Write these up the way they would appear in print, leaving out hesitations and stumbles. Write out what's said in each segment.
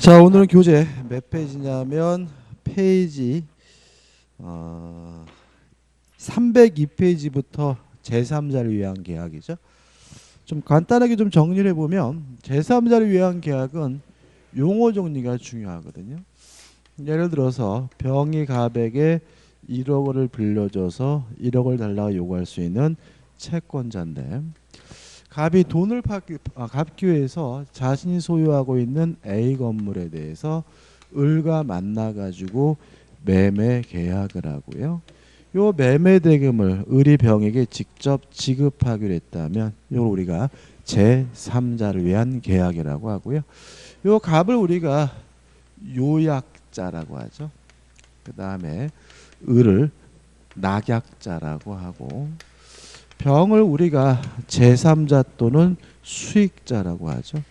자, 오늘은 교재 몇 페이지냐면 페이지 302페이지부터 제3자를 위한 계약이죠. 좀 간단하게 좀 정리를 해보면 제3자를 위한 계약은 용어 정리가 중요하거든요. 예를 들어서 병이 갑에게 1억 원을 빌려줘서 1억 원을 달라고 요구할 수 있는 채권자인데, 갑이 돈을 갚기 위해서 자신이 소유하고 있는 A 건물에 대해서 을과 만나가지고 매매 계약을 하고요. 요 매매 대금을 을이 병에게 직접 지급하기로 했다면 이걸 우리가 제3자를 위한 계약이라고 하고요. 요 갑을 우리가 요약자라고 하죠. 그 다음에 을을 낙약자라고 하고, 병을 우리가 제3자 또는 수익자라고 하죠.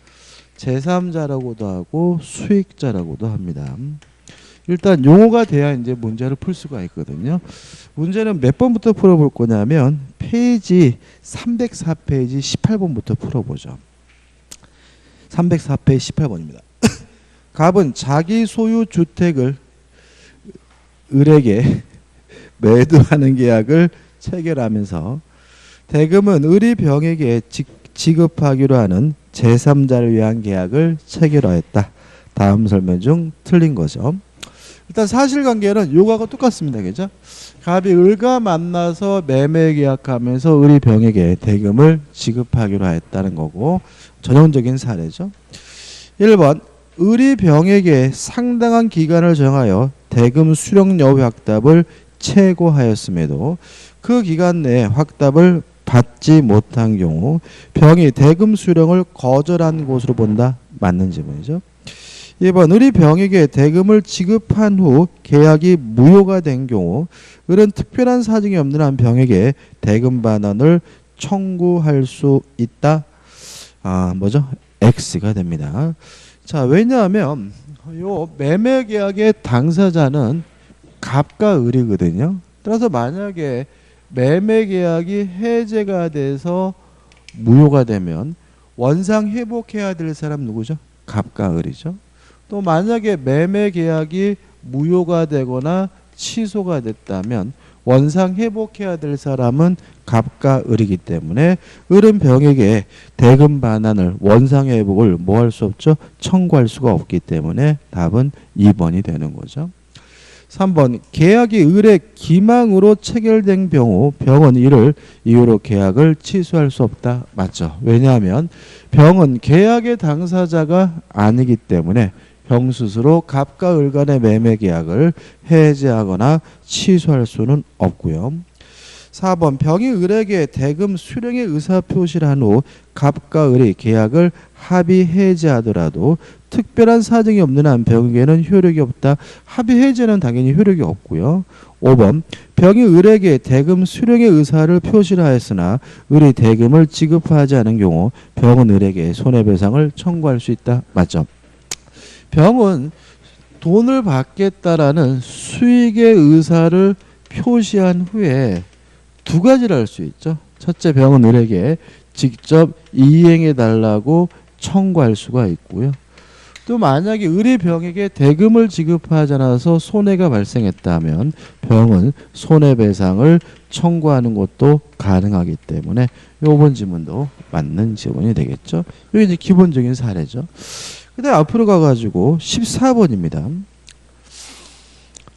제3자라고도 하고 수익자라고도 합니다. 일단 용어가 돼야 이제 문제를 풀 수가 있거든요. 문제는 몇 번부터 풀어볼 거냐면 페이지 304페이지 18번부터 풀어보죠. 304페이지 18번입니다. 갑은 자기 소유 주택을 을에게 매도하는 계약을 체결하면서 대금은 을이 병에게 지급하기로 하는 제3자를 위한 계약을 체결하였다. 다음 설명 중 틀린 거죠. 일단 사실관계는 요거하고 똑같습니다. 그죠? 갑이 을과 만나서 매매 계약하면서 을이 병에게 대금을 지급하기로 했다는 거고, 전형적인 사례죠. 1번 을이 병에게 상당한 기간을 정하여 대금 수령 여부 확답을 채고하였음에도 그 기간 내에 확답을 받지 못한 경우 병이 대금 수령을 거절한 것으로 본다. 맞는 질문이죠. 2번 을이 병에게 대금을 지급한 후 계약이 무효가 된 경우 을은 특별한 사정이 없는 한 병에게 대금 반환을 청구할 수 있다. 뭐죠? X가 됩니다. 자, 왜냐하면 요 매매 계약의 당사자는 갑과 을이거든요. 따라서 만약에 매매 계약이 해제가 돼서 무효가 되면 원상 회복해야 될 사람 누구죠? 갑과 을이죠. 또 만약에 매매 계약이 무효가 되거나 취소가 됐다면 원상 회복해야 될 사람은 갑과 을이기 때문에 을은 병에게 대금 반환을 원상 회복을 뭐 할 수 없죠? 청구할 수가 없기 때문에 답은 2번이 되는 거죠. 3번 계약이 을의 기망으로 체결된 경우 병은 이를 이유로 계약을 취소할 수 없다. 맞죠? 왜냐하면 병은 계약의 당사자가 아니기 때문에 병 스스로 갑과 을 간의 매매 계약을 해제하거나 취소할 수는 없고요. 4번 병이 을에게 대금 수령의 의사표시를 한 후 갑과 을이 계약을 합의 해제하더라도 특별한 사정이 없는 한 병에게는 효력이 없다. 합의 해제는 당연히 효력이 없고요. 5번 병이 을에게 대금 수령의 의사를 표시를 하였으나 을이 대금을 지급하지 않은 경우 병은 을에게 손해배상을 청구할 수 있다. 맞죠? 병은 돈을 받겠다라는 수익의 의사를 표시한 후에 두 가지를 할 수 있죠. 첫째, 병은 을에게 직접 이행해 달라고 청구할 수가 있고요. 또 만약에 을이 병에게 대금을 지급하지 않아서 손해가 발생했다면 병은 손해배상을 청구하는 것도 가능하기 때문에 이번 지문도 맞는 지문이 되겠죠. 이게 이제 기본적인 사례죠. 그 다음에 앞으로 가가지고 14번입니다.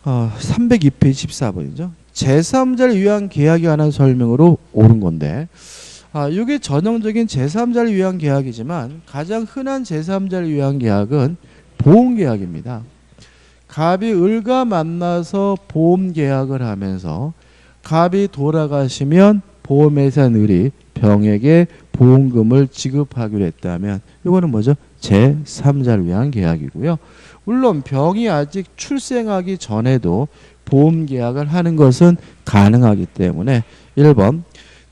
302페이지 14번이죠. 제3자를 위한 계약에 관한 설명으로 옳은 건데, 이게 전형적인 제3자를 위한 계약이지만 가장 흔한 제3자를 위한 계약은 보험계약입니다. 갑이 을과 만나서 보험계약을 하면서 갑이 돌아가시면 보험회사 을이 병에게 보험금을 지급하기로 했다면 이거는 뭐죠? 제3자를 위한 계약이고요. 물론 병이 아직 출생하기 전에도 보험계약을 하는 것은 가능하기 때문에 1번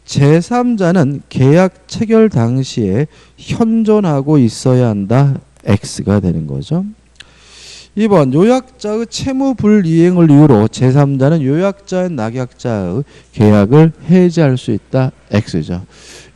제3자는 계약 체결 당시에 현존하고 있어야 한다. X가 되는 거죠. 2번 요약자의 채무 불이행을 이유로 제3자는 요약자의 낙약자의 계약을 해지할 수 있다. X죠.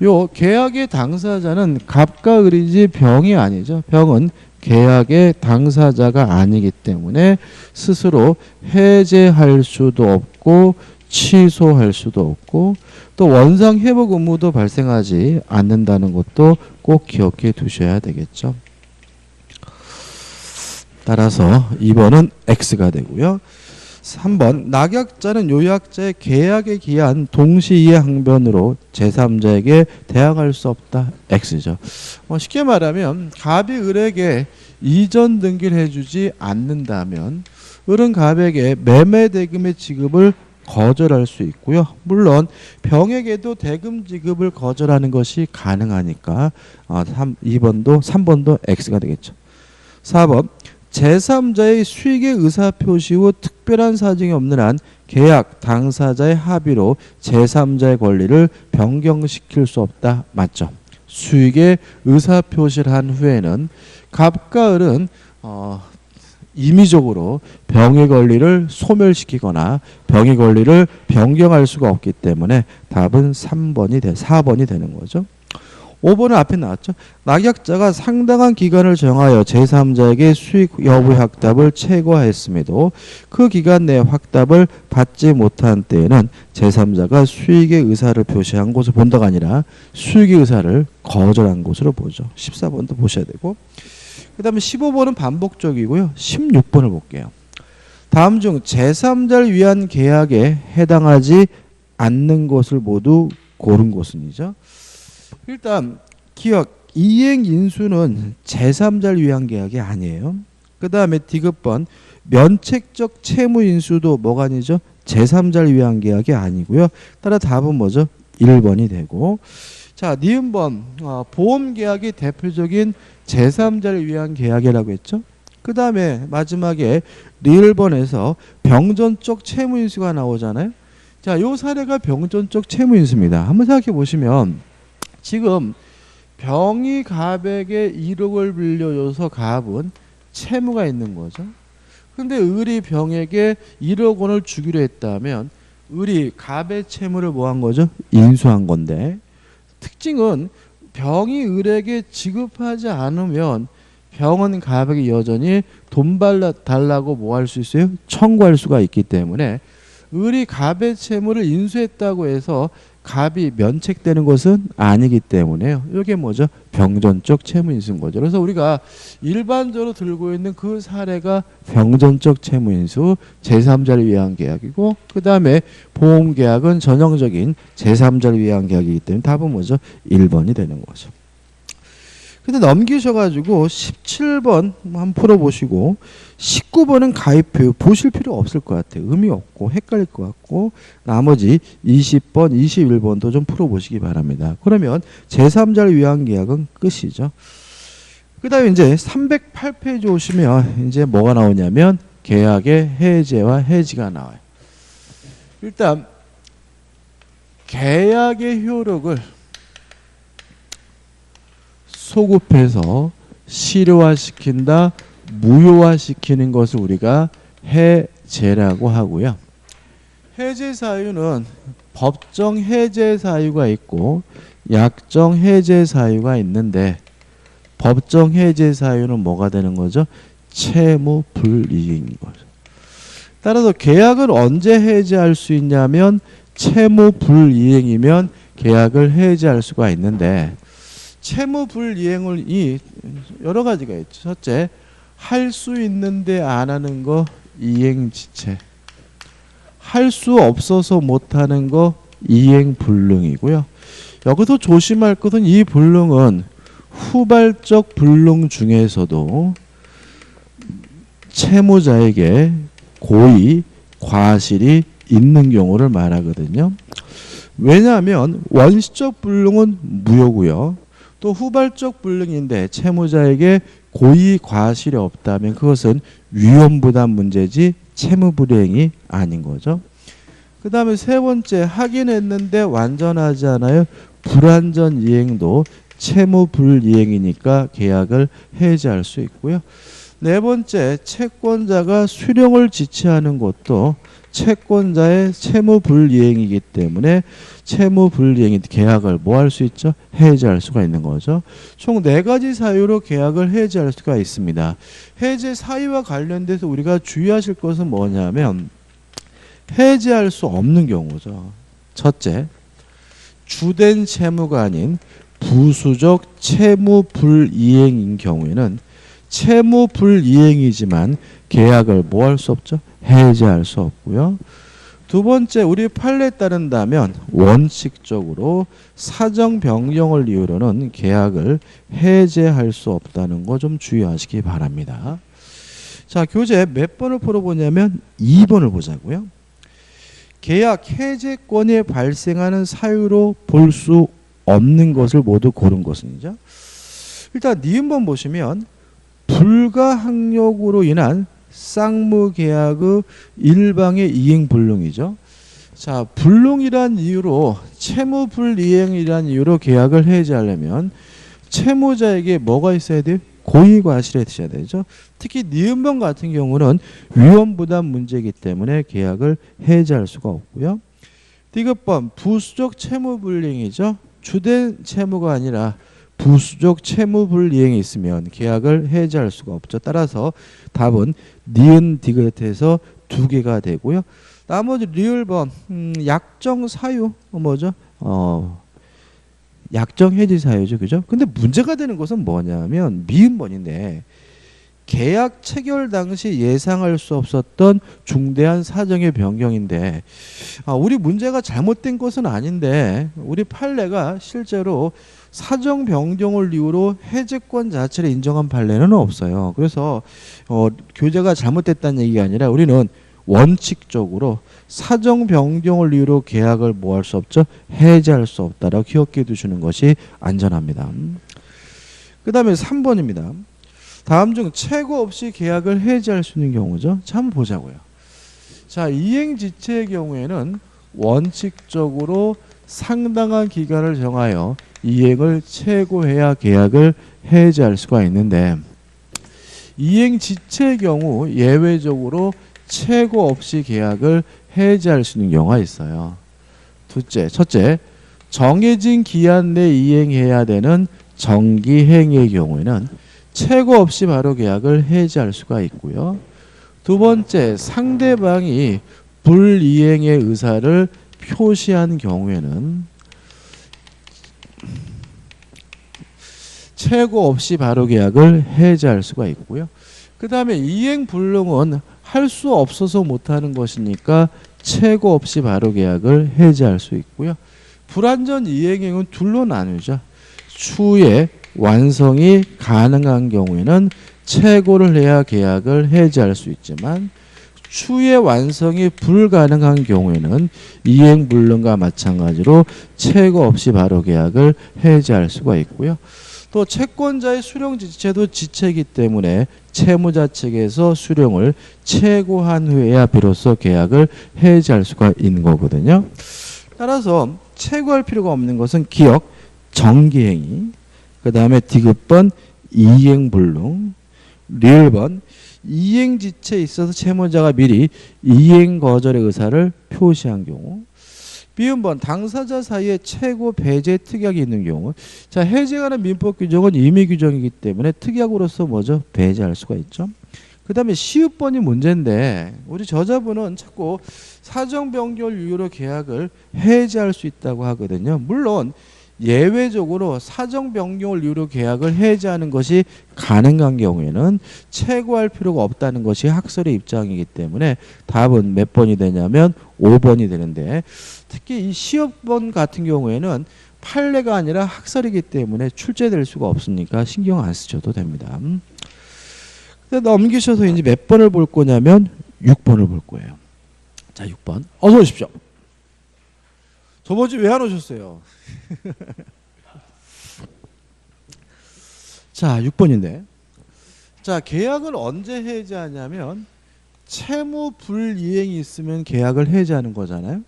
요 계약의 당사자는 갑과 을이지 병이 아니죠. 병은 계약의 당사자가 아니기 때문에 스스로 해제할 수도 없고 취소할 수도 없고 또 원상 회복 의무도 발생하지 않는다는 것도 꼭 기억해 두셔야 되겠죠. 따라서 2번은 X가 되고요. 3번 낙약자는 요약자의 계약에 기한 동시이해 항변으로 제3자에게 대항할 수 없다. X죠. 쉽게 말하면 갑이 을에게 이전 등기를 해주지 않는다면 을은 갑에게 매매 대금의 지급을 거절할 수 있고요. 물론 병에게도 대금 지급을 거절하는 것이 가능하니까 3번도 X가 되겠죠. 4번 제3자의 수익의 의사표시 후 특별한 사정이 없는 한 계약 당사자의 합의로 제3자의 권리를 변경시킬 수 없다. 맞죠? 수익의 의사표시를 한 후에는 갑과 을은 임의적으로 병의 권리를 소멸시키거나 병의 권리를 변경할 수가 없기 때문에 답은 4번이 되는 거죠. 5번은 앞에 나왔죠. 낙약자가 상당한 기간을 정하여 제3자에게 수익 여부의 확답을 채권했음에도 그 기간 내에 확답을 받지 못한 때에는 제3자가 수익의 의사를 표시한 것을 본다가 아니라 수익의 의사를 거절한 것으로 보죠. 14번도 보셔야 되고 그 다음에 15번은 반복적이고요. 16번을 볼게요. 다음 중 제3자를 위한 계약에 해당하지 않는 것을 모두 고른 것은이죠. 일단 기억 이행인수는 제3자를 위한 계약이 아니에요. 그 다음에 디귿번 면책적 채무인수도 뭐가 아니죠? 제3자를 위한 계약이 아니고요. 따라 답은 뭐죠? 1번이 되고 자 니은번 보험계약이 대표적인 제3자를 위한 계약이라고 했죠. 그 다음에 마지막에 리을번에서 병전적 채무인수가 나오잖아요. 자, 요 사례가 병전적 채무인수입니다. 한번 생각해 보시면 지금 병이 갑에게 1억을 빌려줘서 갑은 채무가 있는 거죠. 근데 을이 병에게 1억 원을 주기로 했다면 을이 갑의 채무를 뭐 한 거죠? 인수한 건데 특징은 병이 을에게 지급하지 않으면 병은 갑에게 여전히 돈 달라고 뭐 할 수 있어요? 청구할 수가 있기 때문에 을이 갑의 채무를 인수했다고 해서 갑이 면책되는 것은 아니기 때문에요. 이게 뭐죠? 병전적 채무인수인 거죠. 그래서 우리가 일반적으로 들고 있는 그 사례가 병전적 채무인수 제3자를 위한 계약이고 그 다음에 보험계약은 전형적인 제3자를 위한 계약이기 때문에 답은 뭐죠? 1번이 되는 거죠. 근데 넘기셔가지고 17번 한번 풀어보시고 19번은 가입표 보실 필요 없을 것 같아요. 의미 없고 헷갈릴 것 같고 나머지 20번, 21번도 좀 풀어보시기 바랍니다. 그러면 제3자를 위한 계약은 끝이죠. 그 다음에 이제 308페이지 오시면 이제 뭐가 나오냐면 계약의 해제와 해지가 나와요. 일단 계약의 효력을 소급해서 실효화시킨다, 무효화시키는 것을 우리가 해제라고 하고요. 해제 사유는 법정 해제 사유가 있고 약정 해제 사유가 있는데 법정 해제 사유는 뭐가 되는 거죠? 채무 불이익인 거죠. 따라서 계약을 언제 해제할 수 있냐면 채무 불이행이면 계약을 해제할 수가 있는데 채무 불이행을 여러 가지가 있죠. 첫째, 할 수 있는데 안 하는 거 이행지체. 할 수 없어서 못 하는 거 이행불능이고요. 여기서 조심할 것은 이 불능은 후발적 불능 중에서도 채무자에게 고의, 과실이 있는 경우를 말하거든요. 왜냐하면 원시적 불능은 무효고요. 또 후발적 불능인데 채무자에게 고의 과실이 없다면 그것은 위험부담 문제지 채무불이행이 아닌 거죠. 그 다음에 세 번째 하긴 했는데 완전하지 않아요. 불완전 이행도 채무불이행이니까 계약을 해지할 수 있고요. 네 번째, 채권자가 수령을 지체하는 것도 채권자의 채무불이행이기 때문에 채무불이행이 계약을 뭐 할 수 있죠? 해지할 수가 있는 거죠. 총 네 가지 사유로 계약을 해지할 수가 있습니다. 해지 사유와 관련돼서 우리가 주의하실 것은 뭐냐면 해지할 수 없는 경우죠. 첫째, 주된 채무가 아닌 부수적 채무불이행인 경우에는 채무불이행이지만 계약을 뭐 할 수 없죠? 해지할 수 없고요. 두 번째, 우리 판례에 따른다면 원칙적으로 사정 변경을 이유로는 계약을 해제할 수 없다는 거 좀 주의하시기 바랍니다. 자, 교재 몇 번을 풀어보냐면 2번을 보자고요. 계약 해제권이 발생하는 사유로 볼 수 없는 것을 모두 고른 것은이죠. 일단 니은번 보시면 불가항력으로 인한 쌍무계약의 일방의 이행불능이죠. 자, 불능이란 이유로 채무불이행이란 이유로 계약을 해지하려면 채무자에게 뭐가 있어야 돼요? 고의과실이 있어야 되죠. 특히 니은번 같은 경우는 위험부담 문제이기 때문에 계약을 해지할 수가 없고요. 디귿번 부수적 채무불이행이죠. 주된 채무가 아니라 부수적 채무불이행이 있으면 계약을 해지할 수가 없죠. 따라서 답은 니은 디귿에서 두 개가 되고요. 나머지 리을번 약정 사유 뭐죠? 약정 해지 사유죠. 그죠? 근데 문제가 되는 것은 뭐냐면 미음번인데 계약 체결 당시 예상할 수 없었던 중대한 사정의 변경인데 우리 문제가 잘못된 것은 아닌데 우리 판례가 실제로 사정 변경을 이유로 해제권 자체를 인정한 판례는 없어요. 그래서 교재가 잘못됐다는 얘기가 아니라 우리는 원칙적으로 사정 변경을 이유로 계약을 뭐 할 수 없죠? 해제할 수 없다라고 기억해 두시는 것이 안전합니다. 그 다음에 3번입니다. 다음 중 최고 없이 계약을 해지할 수 있는 경우죠. 자, 한번 보자고요. 자, 이행지체의 경우에는 원칙적으로 상당한 기간을 정하여 이행을 최고해야 계약을 해지할 수가 있는데 이행지체의 경우 예외적으로 최고 없이 계약을 해지할 수 있는 경우가 있어요. 첫째, 정해진 기한 내 이행해야 되는 정기행위의 경우에는 최고 없이 바로 계약을 해지할 수가 있고요. 두 번째, 상대방이 불이행의 의사를 표시한 경우에는 최고 없이 바로 계약을 해지할 수가 있고요. 그 다음에 이행불능은 할 수 없어서 못하는 것이니까 최고 없이 바로 계약을 해지할 수 있고요. 불완전 이행행은 둘로 나누죠. 추후에 완성이 가능한 경우에는 최고를 해야 계약을 해지할 수 있지만 추후에 완성이 불가능한 경우에는 이행불능과 마찬가지로 최고 없이 바로 계약을 해지할 수가 있고요. 또 채권자의 수령 지체도 지체이기 때문에 채무자 측에서 수령을 최고한 후에야 비로소 계약을 해지할 수가 있는 거거든요. 따라서 최고할 필요가 없는 것은 기억, 정기행위, 그 다음에 디귿번 이행불능, 리을번 이행지체에 있어서 채무자가 미리 이행거절의 의사를 표시한 경우, 비음번 당사자 사이에 최고 배제 특약이 있는 경우. 자, 해제에 관한 민법 규정은 임의 규정이기 때문에 특약으로서 뭐죠? 배제할 수가 있죠. 그 다음에 시읍번이 문제인데 우리 저자분은 자꾸 사정 변경 이유로 계약을 해제할 수 있다고 하거든요. 물론 예외적으로 사정 변경을 이유로 계약을 해지하는 것이 가능한 경우에는 최고할 필요가 없다는 것이 학설의 입장이기 때문에 답은 몇 번이 되냐면 5번이 되는데 특히 이 시업번 같은 경우에는 판례가 아니라 학설이기 때문에 출제될 수가 없으니까 신경 안 쓰셔도 됩니다. 넘기셔서 이제 몇 번을 볼 거냐면 6번을 볼 거예요. 자, 6번 어서 오십시오. 저번 주에 왜 안 오셨어요? 자, 6번인데. 자, 계약을 언제 해지하냐면 채무 불이행이 있으면 계약을 해지하는 거잖아요.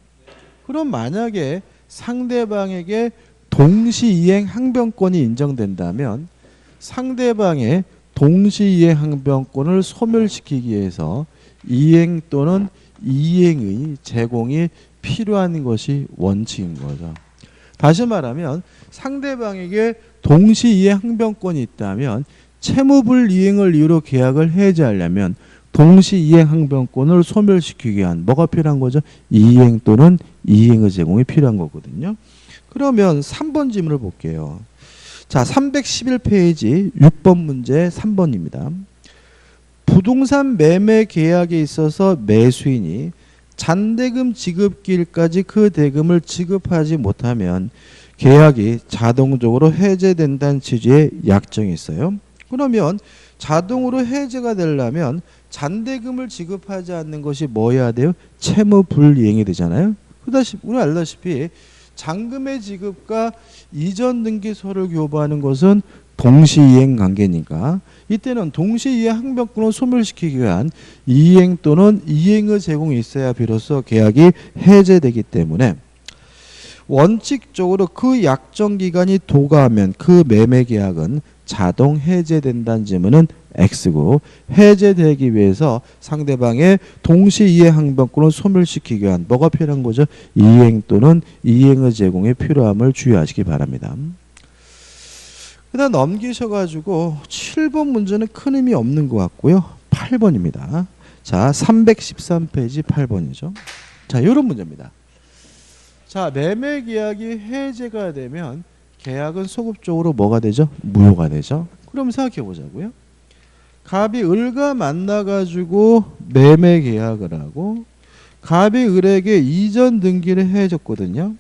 그럼 만약에 상대방에게 동시 이행 항변권이 인정된다면 상대방의 동시이행 항변권을 소멸시키기 위해서 이행 또는 이행의 제공이 필요한 것이 원칙인 거죠. 다시 말하면 상대방에게 동시이행 항변권이 있다면 채무불이행을 이유로 계약을 해지하려면 동시이행 항변권을 소멸시키기 위한 뭐가 필요한 거죠? 이행 또는 이행의 제공이 필요한 거거든요. 그러면 3번 질문을 볼게요. 자, 311페이지 6번 문제 3번입니다. 부동산 매매 계약에 있어서 매수인이 잔대금 지급기일까지 그 대금을 지급하지 못하면 계약이 자동적으로 해제된다는 취지의 약정이 있어요. 그러면 자동으로 해제가 되려면 잔대금을 지급하지 않는 것이 뭐여야 돼요? 채무불이행이 되잖아요. 우리 알다시피 잔금의 지급과 이전 등기소를 교부하는 것은 동시이행 관계니까 이때는 동시이행 항변권을 소멸시키기 위한 이행 또는 이행의 제공이 있어야 비로소 계약이 해제되기 때문에 원칙적으로 그 약정 기간이 도가하면 그 매매 계약은 자동 해제된다는 질문은 X고, 해제되기 위해서 상대방의 동시이행 항변권을 소멸시키기 위한 뭐가 필요한 거죠? 이행 또는 이행의 제공이 필요함을 주의하시기 바랍니다. 그 다음 넘기셔가지고 7번 문제는 큰 의미 없는 것 같고요. 8번입니다. 자, 313페이지 8번이죠. 자, 이런 문제입니다. 자, 매매 계약이 해제가 되면 계약은 소급적으로 뭐가 되죠? 무효가 되죠. 그럼 생각해 보자고요. 갑이 을과 만나가지고 매매 계약을 하고 갑이 을에게 이전 등기를 해줬거든요.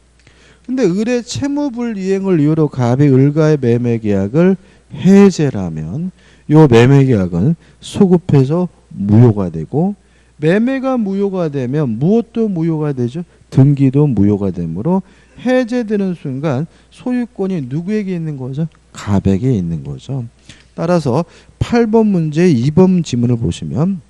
근데 을의 채무불이행을 이유로 갑이 을과의 매매 계약을 해제라면 이 매매 계약은 소급해서 무효가 되고, 매매가 무효가 되면 무엇도 무효가 되죠? 등기도 무효가 되므로 해제되는 순간 소유권이 누구에게 있는 거죠? 갑에게 있는 거죠. 따라서 8번 문제 2번 지문을 보시면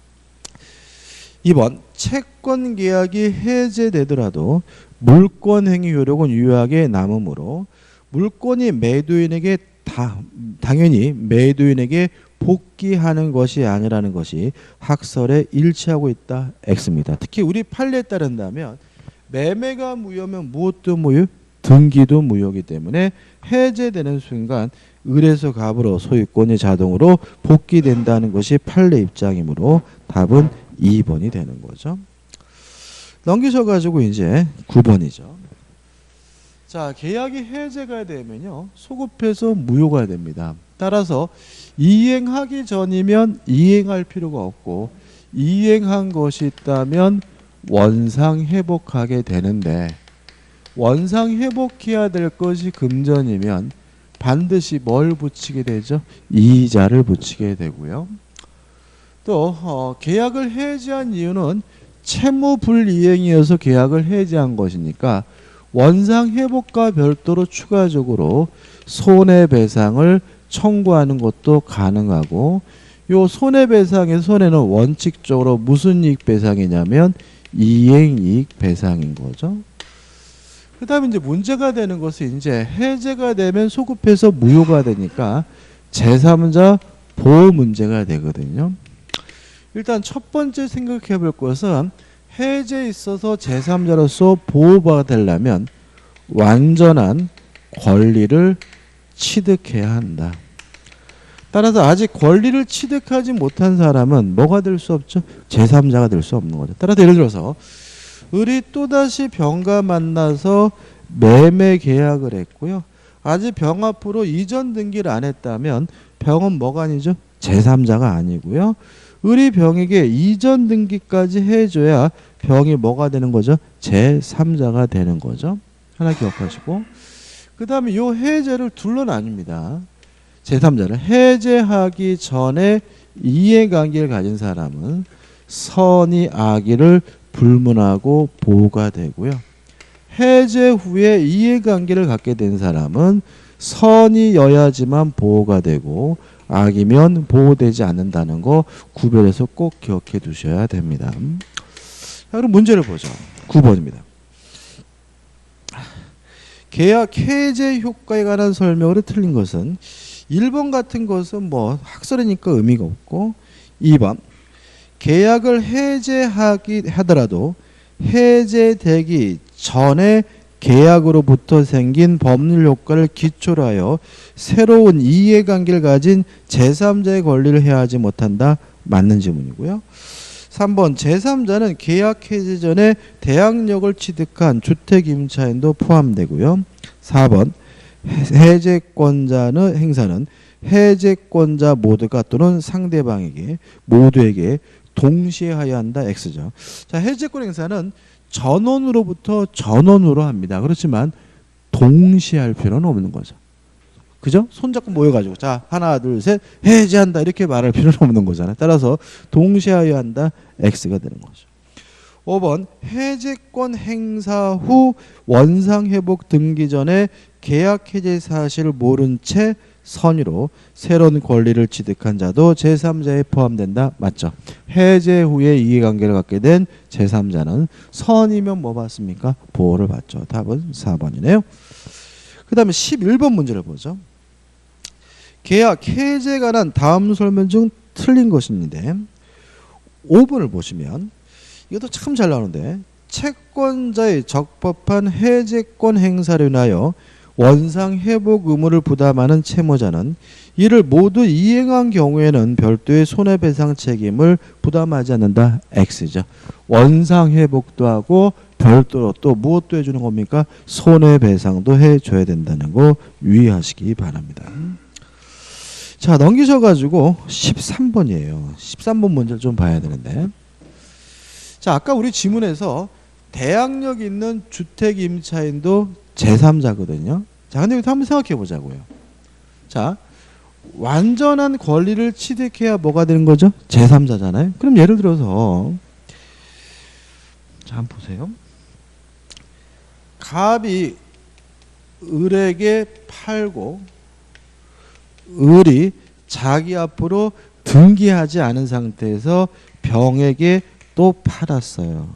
2번 채권 계약이 해제되더라도 물권 행위 효력은 유효하게 남으므로 물권이 매도인에게 당연히 매도인에게 복귀하는 것이 아니라는 것이 학설에 일치하고 있다. X입니다. 특히 우리 판례에 따른다면 매매가 무효면 무엇도 무효? 등기도 무효이기 때문에 해제되는 순간 을에서 갑으로 소유권이 자동으로 복귀된다는 것이 판례 입장이므로 답은 2번이 되는 거죠. 넘기셔가지고 이제 9번이죠. 자, 계약이 해제가 되면요 소급해서 무효가 됩니다. 따라서 이행하기 전이면 이행할 필요가 없고 이행한 것이 있다면 원상회복하게 되는데 원상회복해야 될 것이 금전이면 반드시 뭘 붙이게 되죠? 이자를 붙이게 되고요. 또 계약을 해지한 이유는 채무불이행이어서 계약을 해지한 것이니까 원상회복과 별도로 추가적으로 손해배상을 청구하는 것도 가능하고, 요 손해배상의 손해는 원칙적으로 무슨 이익 배상이냐면 이행이익 배상인 거죠. 그 다음에 이제 문제가 되는 것은 이제 해제가 되면 소급해서 무효가 되니까 제3자 보호 문제가 되거든요. 일단 첫 번째 생각해 볼 것은 해제에 있어서 제3자로서 보호받으려면 완전한 권리를 취득해야 한다. 따라서 아직 권리를 취득하지 못한 사람은 뭐가 될 수 없죠? 제3자가 될 수 없는 거죠. 따라서 예를 들어서 을이 또다시 병과 만나서 매매 계약을 했고요. 아직 병 앞으로 이전 등기를 안 했다면 병은 뭐가 아니죠? 제3자가 아니고요. 을이 병에게 이전 등기까지 해줘야 병이 뭐가 되는 거죠? 제3자가 되는 거죠. 하나 기억하시고, 그 다음에 이 해제를 둘로 나뉩니다. 제3자를 해제하기 전에 이해관계를 가진 사람은 선의 악의를 불문하고 보호가 되고요. 해제 후에 이해관계를 갖게 된 사람은 선의여야지만 보호가 되고 악이면 보호되지 않는다는 거 구별해서 꼭 기억해 두셔야 됩니다. 자, 그럼 문제를 보죠. 9번입니다. 계약 해제 효과에 관한 설명으로 틀린 것은 1번 같은 것은 뭐 학설이니까 의미가 없고 2번 계약을 하더라도 해제되기 전에 계약으로부터 생긴 법률 효과를 기초로 하여 새로운 이해관계를 가진 제3자의 권리를 해하지 못한다. 맞는 지문이고요. 3번 제3자는 계약 해제 전에 대항력을 취득한 주택임차인도 포함되고요. 4번 해제권자는 행사는 해제권자 모두가 또는 상대방에게 모두에게 동시에 하여야 한다. X죠. 자, 해제권 행사는 전원으로부터 전원으로 합니다. 그렇지만 동시에 할 필요는 없는 거죠. 그죠? 손잡고 모여가지고 자 하나 둘 셋 해제한다 이렇게 말할 필요는 없는 거잖아요. 따라서 동시에 하여야 한다. X가 되는 거죠. 5번 해제권 행사 후 원상회복 등기 전에 계약 해제 사실을 모른 채 선의로 새로운 권리를 취득한 자도 제3자에 포함된다. 맞죠? 해제 후에 이해관계를 갖게 된 제3자는 선이면 뭐 받습니까? 보호를 받죠. 답은 4번이네요. 그 다음에 11번 문제를 보죠. 계약 해제에 관한 다음 설명 중 틀린 것인데 5번을 보시면 이것도 참 잘 나오는데 채권자의 적법한 해제권 행사를 인하여 원상 회복 의무를 부담하는 채무자는 이를 모두 이행한 경우에는 별도의 손해배상 책임을 부담하지 않는다. X죠. 원상 회복도 하고 별도로 또 무엇도 해주는 겁니까? 손해배상도 해줘야 된다는 거 유의하시기 바랍니다. 자, 넘기셔가지고 13번이에요. 13번 문제를 좀 봐야 되는데, 자, 아까 우리 지문에서 대항력 있는 주택임차인도 제3자거든요. 자, 근데 여기서 한번 생각해 보자고요. 자, 완전한 권리를 취득해야 뭐가 되는 거죠? 제3자잖아요. 그럼 예를 들어서 자, 한번 보세요. 갑이 을에게 팔고 을이 자기 앞으로 등기하지 않은 상태에서 병에게 또 팔았어요.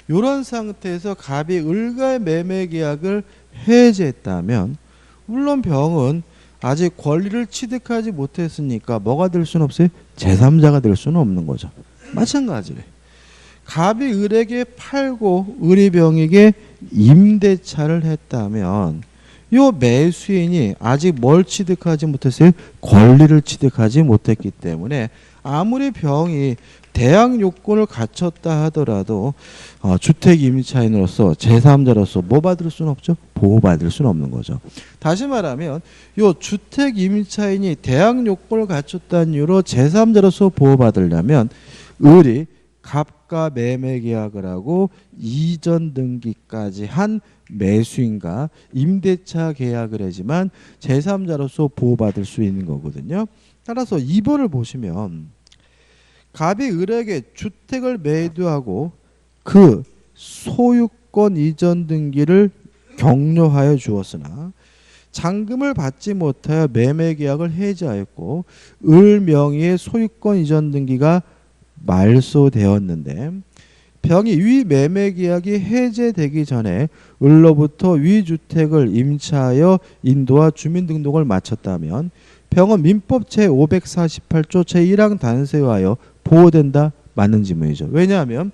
이런 상태에서 갑이 을과의 매매 계약을 해제했다면 물론 병은 아직 권리를 취득하지 못했으니까 뭐가 될 수는 없어요? 제3자가 될 수는 없는 거죠. 마찬가지로 갑이 을에게 팔고 을이 병에게 임대차를 했다면 이 매수인이 아직 뭘 취득하지 못했어요? 권리를 취득하지 못했기 때문에 아무리 병이 대항 요건을 갖췄다 하더라도 주택 임차인으로서 제3자로서 뭐 받을 수는 없죠? 보호받을 수는 없는 거죠. 다시 말하면 이 주택 임차인이 대항 요건을 갖췄다는 이유로 제3자로서 보호받으려면 을이 갑과 매매 계약을 하고 이전 등기까지 한 매수인과 임대차 계약을 하지만 제3자로서 보호받을 수 있는 거거든요. 따라서 2번을 보시면 갑이 을에게 주택을 매도하고 그 소유권 이전 등기를 격려하여 주었으나 잔금을 받지 못하여 매매 계약을 해지하였고 을 명의의 소유권 이전 등기가 말소되었는데 병이 위 매매 계약이 해제되기 전에 을로부터 위 주택을 임차하여 인도와 주민등록을 마쳤다면 병은 민법 제548조 제1항 단서에 하여 보호된다. 맞는 지문이죠. 왜냐하면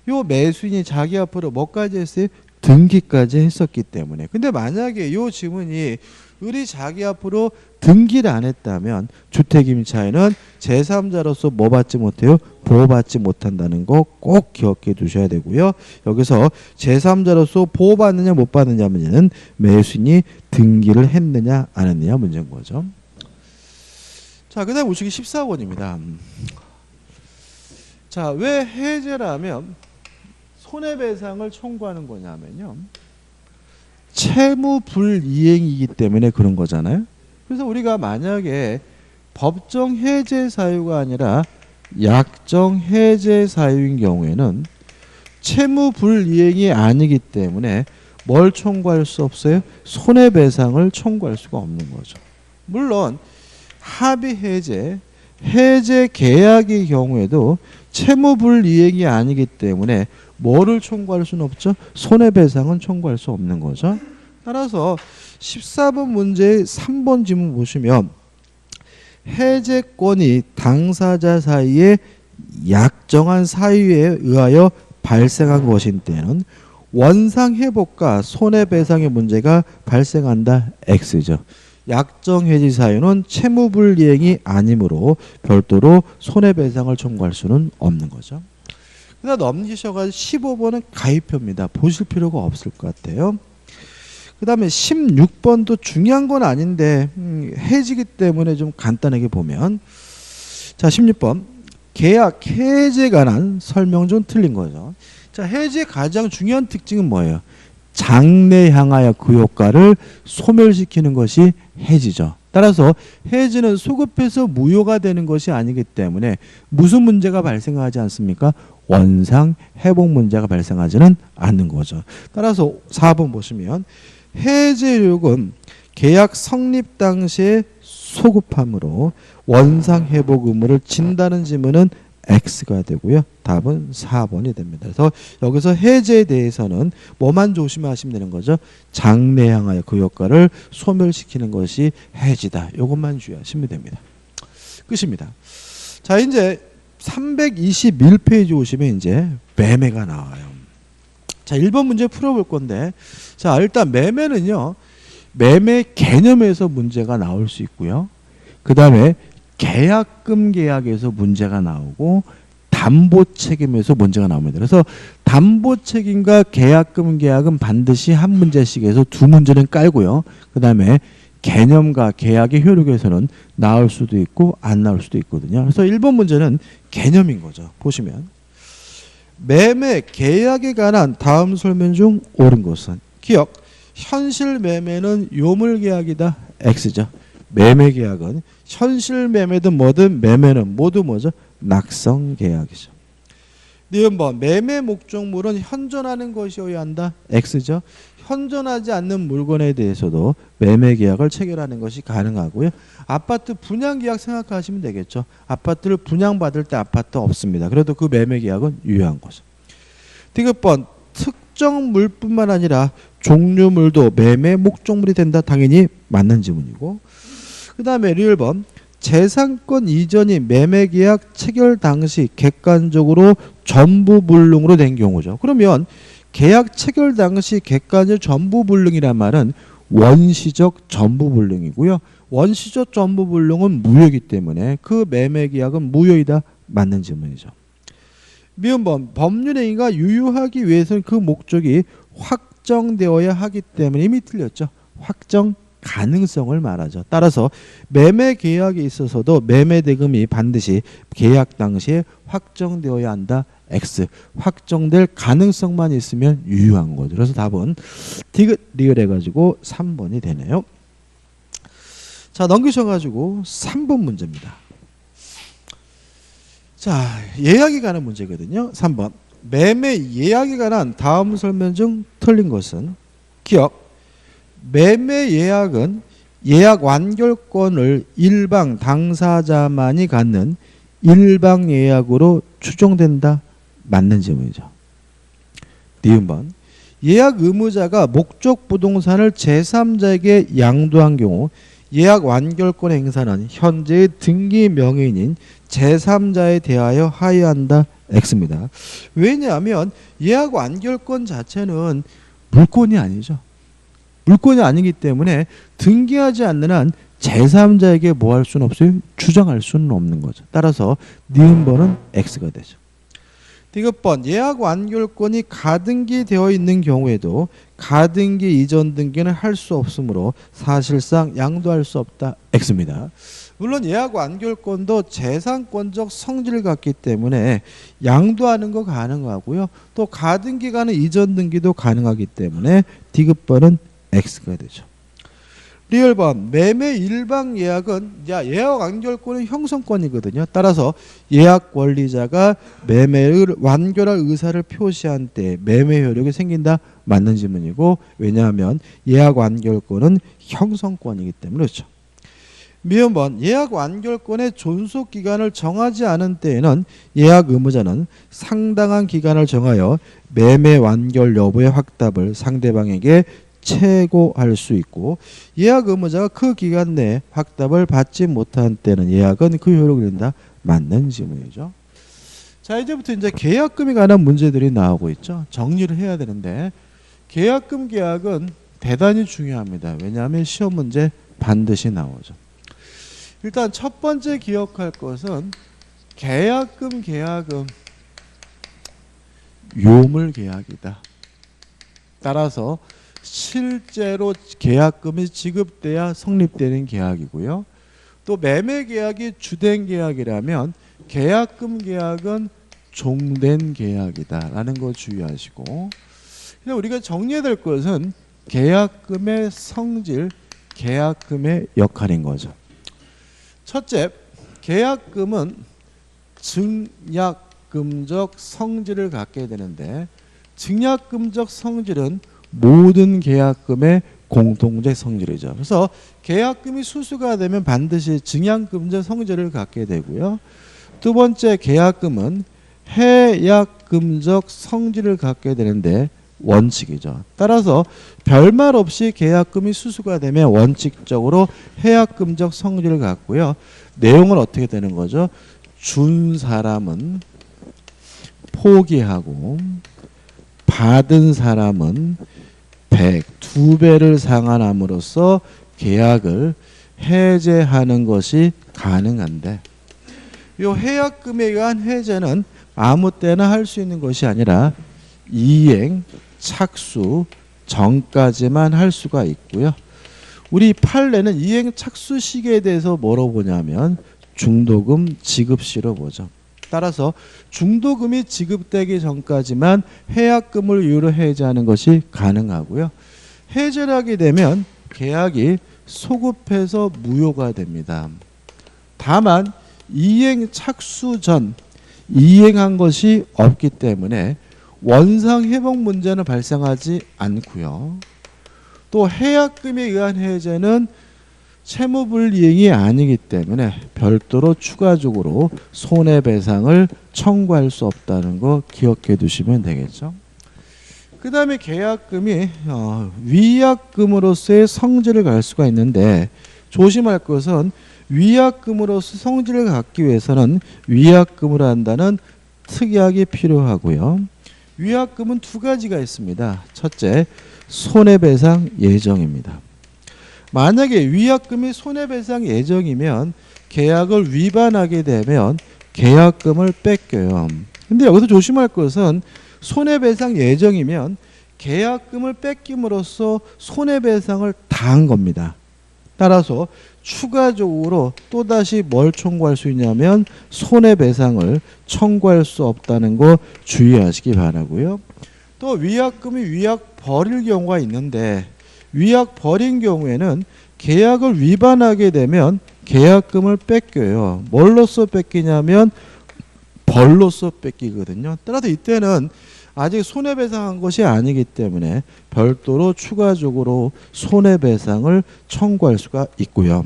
이 매수인이 자기 앞으로 뭐까지 했어요? 등기까지 했었기 때문에. 근데 만약에 이 지문이 을이 자기 앞으로 등기를 안 했다면 주택임차인은 제3자로서 뭐 받지 못해요? 보호받지 못한다는 거 꼭 기억해 두셔야 되고요. 여기서 제3자로서 보호받느냐 못 받느냐 문제는 매수인이 등기를 했느냐 안 했느냐 문제인 거죠. 자, 그 다음 우측이 14번입니다. 자, 왜 해제라면 손해배상을 청구하는 거냐면요. 채무 불이행이기 때문에 그런 거잖아요. 그래서 우리가 만약에 법정 해제 사유가 아니라 약정 해제 사유인 경우에는 채무 불이행이 아니기 때문에 뭘 청구할 수 없어요? 손해배상을 청구할 수가 없는 거죠. 물론 합의 해제, 해제 계약의 경우에도 채무 불이행이 아니기 때문에 뭐를 청구할 수는 없죠? 손해배상은 청구할 수 없는 거죠. 따라서 14번 문제의 3번 지문 보시면 해제권이 당사자 사이에 약정한 사유에 의하여 발생한 것인 때는 원상 회복과 손해배상의 문제가 발생한다. X죠. 약정 해지 사유는 채무불이행이 아니므로 별도로 손해배상을 청구할 수는 없는 거죠. 그다음 넘기셔가지고 15번은 가입표입니다. 보실 필요가 없을 것 같아요. 그 다음에 16번도 중요한 건 아닌데 해지기 때문에 좀 간단하게 보면, 자 16번 계약 해지에 관한 설명 좀 틀린 거죠. 자, 해지의 가장 중요한 특징은 뭐예요? 장래 향하여 그 효과를 소멸시키는 것이 해지죠. 따라서 해지는 소급해서 무효가 되는 것이 아니기 때문에 무슨 문제가 발생하지 않습니까? 원상 회복 문제가 발생하지는 않는 거죠. 따라서 4번 보시면 해지율은 계약 성립 당시에 소급함으로 원상 회복 의무를 진다는 지문은 X가 되고요. 답은 4번이 됩니다. 그래서 여기서 해제에 대해서는 뭐만 조심하시면 되는 거죠? 장래 향하여 그 효과를 소멸시키는 것이 해지다. 이것만 주의하시면 됩니다. 끝입니다. 자, 이제 321페이지 오시면 이제 매매가 나와요. 자, 1번 문제 풀어볼 건데, 자, 일단 매매는요, 매매 개념에서 문제가 나올 수 있고요. 그 다음에 계약금 계약에서 문제가 나오고 담보 책임에서 문제가 나옵니다. 그래서 담보 책임과 계약금 계약은 반드시 한 문제씩에서 두 문제는 깔고요. 그 다음에 개념과 계약의 효력에서는 나올 수도 있고 안 나올 수도 있거든요. 그래서 1번 문제는 개념인 거죠. 보시면 매매 계약에 관한 다음 설명 중 옳은 것은 기억 현실 매매는 요물 계약이다. X죠. 매매 계약은 현실 매매든 뭐든 매매는 모두 뭐죠? 낙성 계약이죠. 니은번 매매 목적물은 현존하는 것이어야 한다. X죠. 현존하지 않는 물건에 대해서도 매매 계약을 체결하는 것이 가능하고요. 아파트 분양 계약 생각하시면 되겠죠. 아파트를 분양받을 때 아파트 없습니다. 그래도 그 매매 계약은 유효한 거죠. 디귿번 특정 물뿐만 아니라 종류물도 매매 목적물이 된다. 당연히 맞는 지문이고, 그 다음에 리을번 재산권 이전이 매매계약 체결 당시 객관적으로 전부불능으로 된 경우죠. 그러면 계약 체결 당시 객관적 전부불능이란 말은 원시적 전부불능이고요. 원시적 전부불능은 무효이기 때문에 그 매매계약은 무효이다. 맞는 질문이죠. 미음번 법률행위가 유효하기 위해서는 그 목적이 확정되어야 하기 때문에 이미 틀렸죠. 확정 가능성을 말하죠. 따라서 매매 계약에 있어서도 매매 대금이 반드시 계약 당시에 확정되어야 한다. X. 확정될 가능성만 있으면 유효한 거죠. 그래서 답은 디귿 리을 해가지고 3번이 되네요. 자, 넘기셔가지고 3번 문제입니다. 자, 예약에 관한 문제거든요. 3번 매매 예약에 관한 다음 설명 중 틀린 것은 기억 매매 예약은 예약 완결권을 일방 당사자만이 갖는 일방 예약으로 추정된다. 맞는 질문이죠. 니은번 예약 의무자가 목적 부동산을 제3자에게 양도한 경우 예약 완결권 행사는 현재의 등기 명의인인 제3자에 대하여 하여한다. X입니다. 왜냐하면 예약 완결권 자체는 물권이 아니죠. 물권이 아니기 때문에 등기하지 않는 한 제3자에게 뭐 할 수는 없어요? 주장할 수는 없는 거죠. 따라서 니은번은 X가 되죠. 디귿번 예약 완결권이 가등기되어 있는 경우에도 가등기 이전 등기는 할 수 없으므로 사실상 양도할 수 없다. X입니다. 물론 예약 완결권도 재산권적 성질을 갖기 때문에 양도하는 거 가능하고요. 또 가등기가는 이전 등기도 가능하기 때문에 디귿번은 X가 되죠. 리을번 매매 일방 예약은 예약 완결권은 형성권이거든요. 따라서 예약 권리자가 매매를 완결할 의사를 표시한 때 매매 효력이 생긴다. 맞는 질문이고, 왜냐하면 예약 완결권은 형성권이기 때문에 그렇죠. 미음번 예약 완결권의 존속 기간을 정하지 않은 때에는 예약 의무자는 상당한 기간을 정하여 매매 완결 여부의 확답을 상대방에게 최고할 수 있고 예약 의무자가 그 기간 내에 확답을 받지 못한 때는 예약은 그 효력을 잃는다. 맞는 지문이죠. 자, 이제부터 이제 계약금에 관한 문제들이 나오고 있죠. 정리를 해야 되는데 계약금 계약은 대단히 중요합니다. 왜냐하면 시험 문제 반드시 나오죠. 일단 첫 번째 기억할 것은 계약금 계약은 요물 계약이다. 따라서 실제로 계약금이 지급돼야 성립되는 계약이고요. 또 매매 계약이 주된 계약이라면 계약금 계약은 종된 계약이다라는 거 주의하시고, 그냥 우리가 정리해야 될 것은 계약금의 성질, 계약금의 역할인 거죠. 첫째, 계약금은 증약금적 성질을 갖게 되는데 증약금적 성질은 모든 계약금의 공통적 성질이죠. 그래서 계약금이 수수가 되면 반드시 증약금적 성질을 갖게 되고요. 두 번째, 계약금은 해약금적 성질을 갖게 되는데 원칙이죠. 따라서 별말 없이 계약금이 수수가 되면 원칙적으로 해약금적 성질을 갖고요. 내용은 어떻게 되는 거죠? 준 사람은 포기하고 받은 사람은 2배를 상환함으로써 계약을 해제하는 것이 가능한데, 이 해약금에 의한 해제는 아무 때나 할 수 있는 것이 아니라 이행, 착수 전까지만 할 수가 있고요. 우리 판례는 이행 착수 시기에 대해서 뭐로 보냐면 중도금 지급시로 보죠. 따라서 중도금이 지급되기 전까지만 해약금을 이유로 해제하는 것이 가능하고요. 해제를 하게 되면 계약이 소급해서 무효가 됩니다. 다만 이행 착수 전 이행한 것이 없기 때문에 원상 회복 문제는 발생하지 않고요. 또 해약금에 의한 해제는 채무불이행이 아니기 때문에 별도로 추가적으로 손해배상을 청구할 수 없다는 거 기억해 두시면 되겠죠. 그 다음에 계약금이 위약금으로서의 성질을 갈 수가 있는데 조심할 것은 위약금으로서 성질을 갖기 위해서는 위약금으로 한다는 특약이 필요하고요. 위약금은 두 가지가 있습니다. 첫째, 손해배상 예정입니다. 만약에 위약금이 손해배상 예정이면 계약을 위반하게 되면 계약금을 뺏겨요. 근데 여기서 조심할 것은 손해배상 예정이면 계약금을 뺏김으로써 손해배상을 당한 겁니다. 따라서 추가적으로 또다시 뭘 청구할 수 있냐면 손해배상을 청구할 수 없다는 거 주의하시기 바라고요. 또 위약금이 위약 버릴 경우가 있는데 위약 버린 경우에는 계약을 위반하게 되면 계약금을 뺏겨요. 뭘로써 뺏기냐면 벌로써 뺏기거든요. 따라서 이때는 아직 손해배상한 것이 아니기 때문에 별도로 추가적으로 손해배상을 청구할 수가 있고요.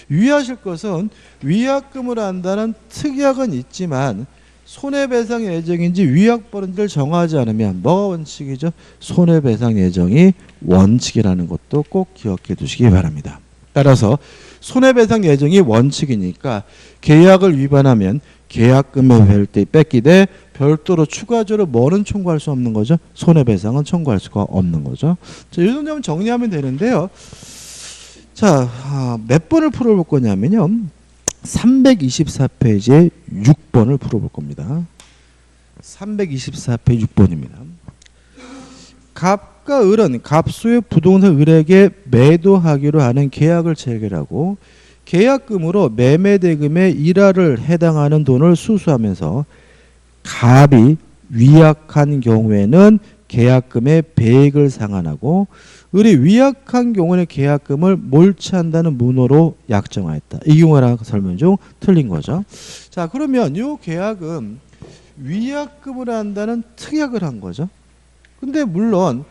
유의하실 것은 위약금을 한다는 특약은 있지만 손해배상 예정인지 위약벌인지를 정하지 않으면 뭐가 원칙이죠? 손해배상 예정이 원칙이라는 것도 꼭 기억해 두시기 바랍니다. 따라서 손해배상 예정이 원칙이니까 계약을 위반하면 계약금을 뺏기되 별도로 추가적으로 뭐는 청구할 수 없는 거죠? 손해배상은 청구할 수가 없는 거죠. 자, 이 정도면 정리하면 되는데요. 자, 몇 번을 풀어볼 거냐면요. 324페이지에 6번을 풀어볼 겁니다. 324페이지 6번입니다. 갑과 을은 갑수의 부동산 을에게 매도하기로 하는 계약을 체결하고 계약금으로 매매대금의 일화를 해당하는 돈을 수수하면서 갑이 위약한 경우에는 계약금의 배액을 상환하고 을이 위약한 경우는 계약금을 몰취한다는 문호로 약정하였다. 이 경우랑 설명 중 틀린 거죠. 자, 그러면 이 계약은 위약금을 한다는 특약을 한 거죠. 근데 물론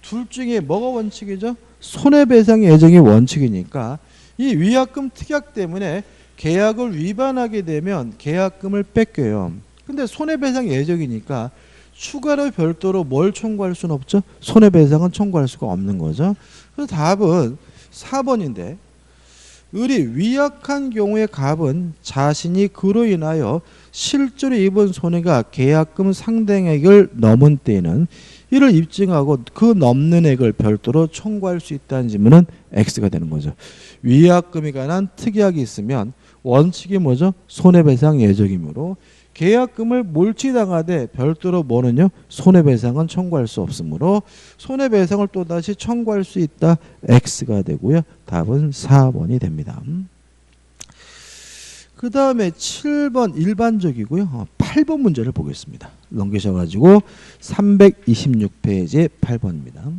둘 중에 뭐가 원칙이죠? 손해배상 예정이 원칙이니까 이 위약금 특약 때문에 계약을 위반하게 되면 계약금을 뺏겨요. 근데 손해배상 예정이니까 추가로 별도로 뭘 청구할 수는 없죠? 손해배상은 청구할 수가 없는 거죠. 그래서 답은 4번인데 을이 위약한 경우에 갑은 자신이 그로 인하여 실제로 입은 손해가 계약금 상당액을 넘은 때에는 이를 입증하고 그 넘는 액을 별도로 청구할 수 있다는 질문은 X가 되는 거죠. 위약금에 관한 특약이 있으면 원칙이 뭐죠? 손해배상 예정이므로 계약금을 몰취당하되 별도로 뭐는요? 손해배상은 청구할 수 없으므로 손해배상을 또다시 청구할 수 있다. X가 되고요. 답은 4번이 됩니다. 그 다음에 7번 일반적이고요. 8번 문제를 보겠습니다. 넘기셔가지고 326페이지 8번입니다.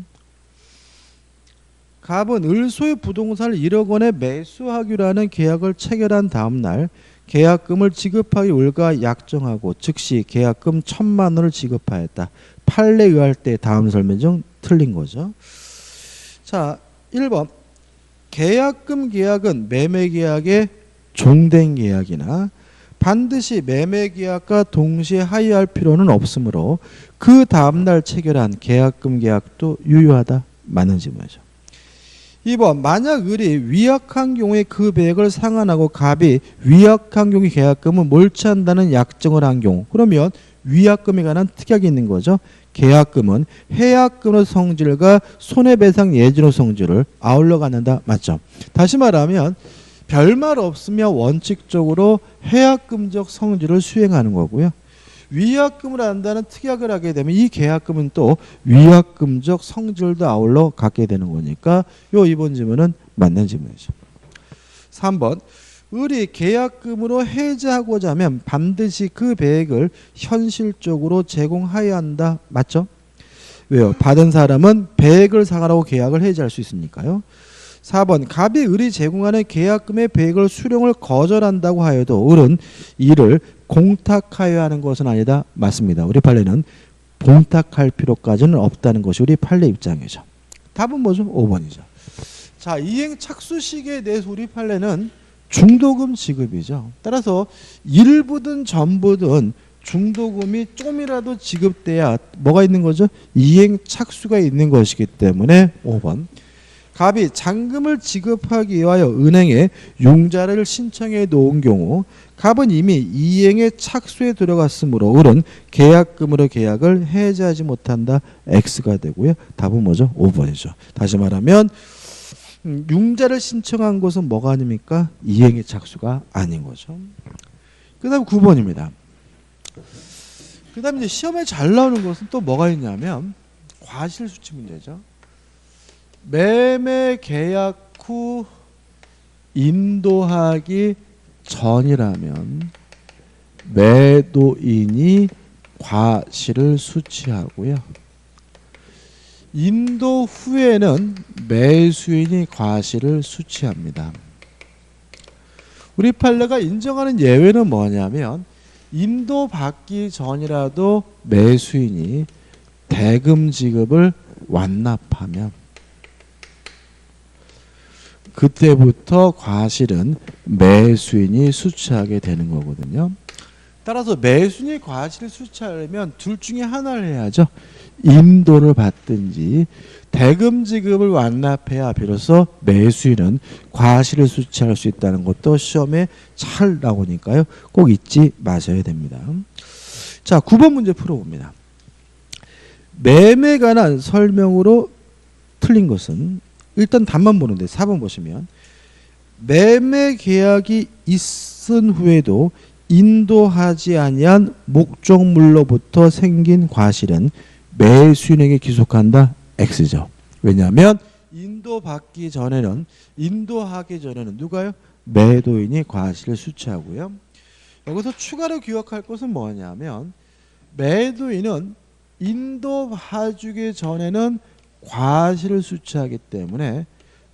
갑은 을소의 부동산을 1억 원에 매수하기로 하는 계약을 체결한 다음 날 계약금을 지급하기 을과 약정하고 즉시 계약금 1,000만 원을 지급하였다. 판례에 의할 때 다음 설명 중 틀린 거죠. 자, 1번 계약금 계약은 매매계약의 종된 계약이나 반드시 매매계약과 동시에 하여할 필요는 없으므로 그 다음날 체결한 계약금 계약도 유효하다. 맞는 질문이죠. 2번 만약 을이 위약한 경우에 그 배액을 상환하고 갑이 위약한 경우에 계약금을 몰취한다는 약정을 한 경우 그러면 위약금에 관한 특약이 있는 거죠. 계약금은 해약금의 성질과 손해배상 예정의 성질을 아울러 갖는다. 맞죠? 다시 말하면 별말 없으면 원칙적으로 해약금적 성질을 수행하는 거고요. 위약금을 한다는 특약을 하게 되면 이 계약금은 또 위약금적 성질도 아울러 갖게 되는 거니까 요 이번 질문은 맞는 질문이죠. 3번 을이 계약금으로 해지하고자 하면 반드시 그 배액을 현실적으로 제공하여야 한다. 맞죠? 왜요? 받은 사람은 배액을 상환하고 계약을 해지할 수 있으니까요. 4번 갑이 을이 제공하는 계약금의 배액을 수령을 거절한다고 하여도 을은 이를 공탁하여야 하는 것은 아니다. 맞습니다. 우리 판례는 공탁할 필요까지는 없다는 것이 우리 판례 입장이죠. 답은 뭐죠? 5번이죠. 자, 이행 착수 시기에 대해서 우리 판례는 중도금 지급이죠. 따라서 일부든 전부든 중도금이 좀이라도 지급돼야 뭐가 있는 거죠? 이행 착수가 있는 것이기 때문에 5번 갑이 잔금을 지급하기 위하여 은행에 융자를 신청해 놓은 경우 갑은 이미 이행에 착수에 들어갔으므로 을은 계약금으로 계약을 해지하지 못한다. X가 되고요. 답은 뭐죠? 5번이죠. 다시 말하면 융자를 신청한 것은 뭐가 아닙니까? 이행의 착수가 아닌 거죠. 그 다음 9번입니다. 그 다음에 이제 시험에 잘 나오는 것은 또 뭐가 있냐면 과실수치 문제죠. 매매 계약 후 인도하기 전이라면 매도인이 과실을 수취하고요. 인도 후에는 매수인이 과실을 수취합니다. 우리 판례가 인정하는 예외는 뭐냐면 인도 받기 전이라도 매수인이 대금 지급을 완납하면 그때부터 과실은 매수인이 수취하게 되는 거거든요. 따라서 매수인이 과실을 수취하려면 둘 중에 하나를 해야죠. 인도를 받든지 대금 지급을 완납해야 비로소 매수인은 과실을 수취할 수 있다는 것도 시험에 잘 나오니까요. 꼭 잊지 마셔야 됩니다. 자, 9번 문제 풀어봅니다. 매매에 관한 설명으로 틀린 것은 일단 답만 보는데 4번 보시면 매매 계약이 있은 후에도 인도하지 아니한 목적물로부터 생긴 과실은 매수인에게 기속한다. X죠. 왜냐하면 인도하기 전에는 누가요? 매도인이 과실을 수취하고요. 여기서 추가로 기억할 것은 뭐냐면 매도인은 인도해주기 전에는 과실을 수취하기 때문에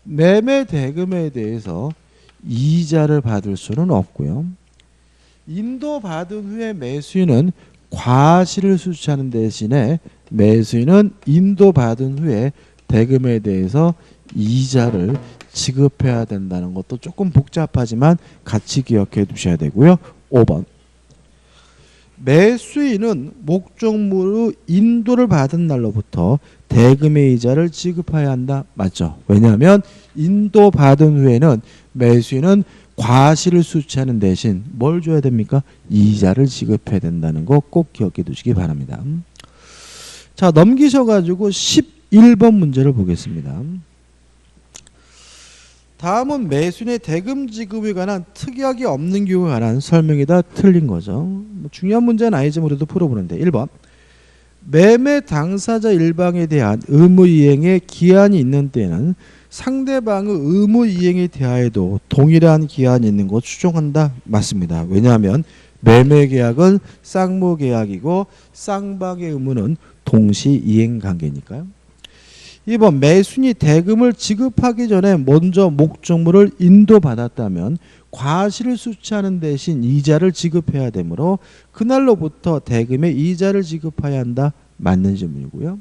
매매 대금에 대해서 이자를 받을 수는 없고요. 인도받은 후에 매수인은 과실을 수취하는 대신에 매수인은 인도받은 후에 대금에 대해서 이자를 지급해야 된다는 것도 조금 복잡하지만 같이 기억해 두셔야 되고요. 5번 매수인은 목적물로 인도를 받은 날로부터 대금의 이자를 지급해야 한다. 맞죠? 왜냐하면 인도 받은 후에는 매수인은 과실을 수취하는 대신 뭘 줘야 됩니까? 이자를 지급해야 된다는 거 꼭 기억해 두시기 바랍니다. 자, 넘기셔가지고 11번 문제를 보겠습니다. 다음은 매수인의 대금 지급에 관한 특약이 없는 경우에 관한 설명이다. 틀린 거죠. 뭐 중요한 문제는 아니지만 우리도 풀어보는데 1번 매매 당사자 일방에 대한 의무 이행에 기한이 있는 때는 상대방의 의무 이행에 대하여도 동일한 기한이 있는 거 추정한다. 맞습니다. 왜냐하면 매매 계약은 쌍무 계약이고 쌍방의 의무는 동시 이행 관계니까요. 2번 매수인이 대금을 지급하기 전에 먼저 목적물을 인도받았다면 과실을 수취하는 대신 이자를 지급해야 되므로 그날로부터 대금의 이자를 지급해야 한다. 맞는 질문이고요.